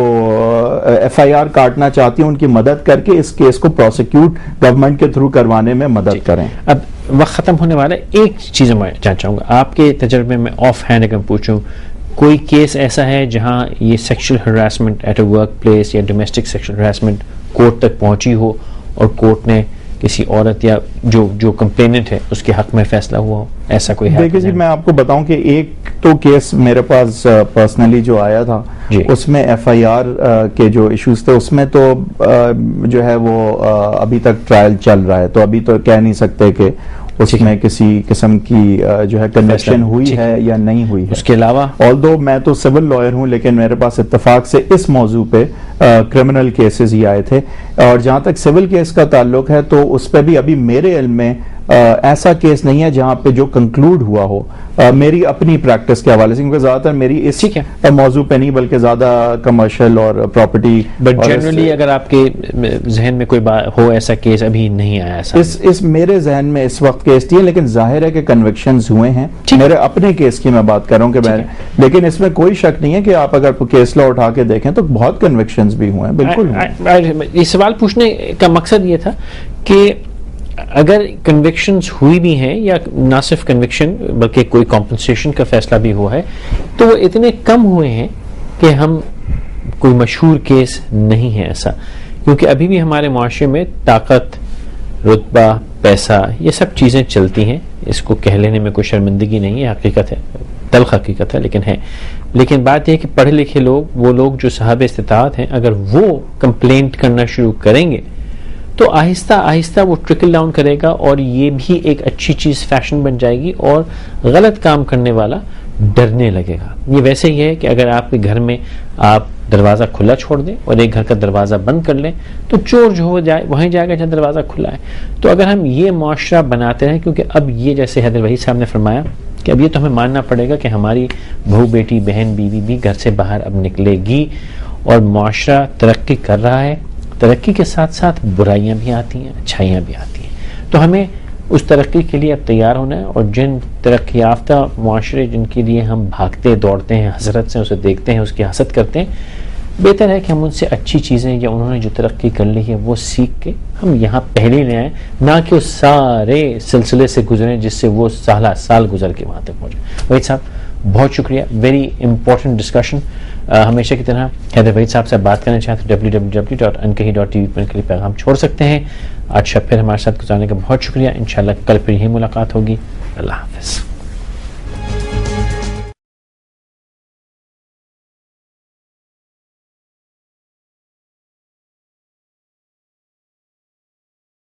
FIR کاٹنا چاہتی ہیں ان کی مدد کر کے اس کیس کو پروسیکیوٹ گورنمنٹ کے تھرو کروانے میں مدد کریں. اب وقت ختم ہونے والا ہے، ایک چیز میں جاننا چاہوں گا آپ کے تجربے میں آف ہینڈ اگر پوچھوں، کوئی کیس ایسا ہے جہاں یہ sexual harassment at a workplace یا ڈومیسٹک سیکشل ہراسمنٹ کورٹ تک پہنچی ہو اور کورٹ نے کسی عورت یا جو کمپلیننٹ ہے اس کے حق میں فیصلہ ہوا ہو, ایسا کوئی ہے؟ دیکھیں جی, میں آپ کو بتاؤں کہ ایک تو کیس میرے پاس پرسنلی جو آیا تھا اس میں ایف آئی آر کے جو ایشوز تھے اس میں تو جو ہے وہ ابھی تک ٹرائل چل رہا ہے, تو ابھی تو کہہ نہیں سکتے کہ اس میں کسی قسم کی جو ہے کنوکشن ہوئی ہے یا نہیں ہوئی ہے. اس کے علاوہ آلدو میں تو سول لائر ہوں, لیکن میرے پاس اتفاق سے اس موضوع پہ کرمنل کیسز ہی آئے تھے, اور جہاں تک سول کیس کا تعلق ہے تو اس پہ بھی ابھی میرے علم میں ایسا کیس نہیں ہے جہاں پہ جو کنکلوڈ ہوا ہو میری اپنی پریکٹس کے حوالے سے, کیونکہ زیادہ تر میری اس موضوع پہ نہیں بلکہ زیادہ کمرشل اور پراپرٹی. بٹ جنرلی اگر آپ کے ذہن میں کوئی ہو ایسا کیس ابھی نہیں آیا ایسا؟ اس میرے ذہن میں اس وقت کیس نہیں ہے, لیکن ظاہر ہے کہ کنوکشنز ہوئے ہیں. میرے اپنے کیس کی میں بات کر رہا ہوں کہ میں, لیکن اس میں کوئی شک نہیں ہے کہ آپ اگر کیس لا اٹھا کے دیکھیں تو بہت کنوکشنز بھی ہوئے ہیں. بالکل یہ سوال پوچھنے کا مقصد یہ تھا کہ اگر کنوکشنز ہوئی بھی ہیں یا نہ صرف کنوکشن بلکہ کوئی کمپنسیشن کا فیصلہ بھی ہوا ہے تو وہ اتنے کم ہوئے ہیں کہ ہم کوئی مشہور کیس نہیں ہے ایسا, کیونکہ ابھی بھی ہمارے معاشرے میں طاقت, رتبہ, پیسہ یہ سب چیزیں چلتی ہیں. اس کو کہہ لینے میں کوئی شرمندگی نہیں ہے, حقیقت ہے, تلخ حقیقت ہے لیکن ہے. لیکن بات یہ ہے کہ پڑھے لکھے لوگ, وہ لوگ جو صاحب استطاعت ہیں, اگر وہ کمپلینٹ کرنا شروع کریں گے تو آہستہ آہستہ وہ ٹرکل ڈاؤن کرے گا اور یہ بھی ایک اچھی چیز فیشن بن جائے گی اور غلط کام کرنے والا ڈرنے لگے گا. یہ ویسے ہی ہے کہ اگر آپ کے گھر میں آپ دروازہ کھلا چھوڑ دیں اور ایک گھر کا دروازہ بند کر لیں تو چور جو ہو جائے وہیں جائے گا جہاں دروازہ کھلا ہے. تو اگر ہم یہ معاشرہ بناتے رہیں, کیونکہ اب یہ جیسے حیدر وحید صاحب نے فرمایا کہ اب یہ تو ہمیں ماننا پڑے گا کہ ہماری بہو بیٹی بہن بیوی بھی گھر سے باہر اب نکلے گی اور معاشرہ ترقی کر رہا ہے. ترقی کے ساتھ ساتھ برائیاں بھی آتی ہیں, اچھائیاں بھی آتی ہیں, تو ہمیں اس ترقی کے لیے اب تیار ہونا ہے. اور جن ترقی یافتہ معاشرے جن کے لیے ہم بھاگتے دوڑتے ہیں, حسرت سے اسے دیکھتے ہیں, اس کی حسد کرتے ہیں, بہتر ہے کہ ہم ان سے اچھی چیزیں یا انہوں نے جو ترقی کر لی ہے وہ سیکھ کے ہم یہاں پہلے لے آئیں, نہ کہ اس سارے سلسلے سے گزریں جس سے وہ سال گزر کے وہاں تک پہنچے. وحید صاحب بہت شکریہ, ویری امپورٹنٹ ڈسکشن. ہمیشہ کی طرح حیدر وحید صاحب سے بات کرنا چاہتے ہیں www.ankahi.tv پر ان کے لیے پیغام چھوڑ سکتے ہیں. آج شب پھر ہمارے ساتھ گزارنے کا بہت شکریہ. انشاءاللہ کل پھر یہی ملاقات ہوگی. اللہ حافظ.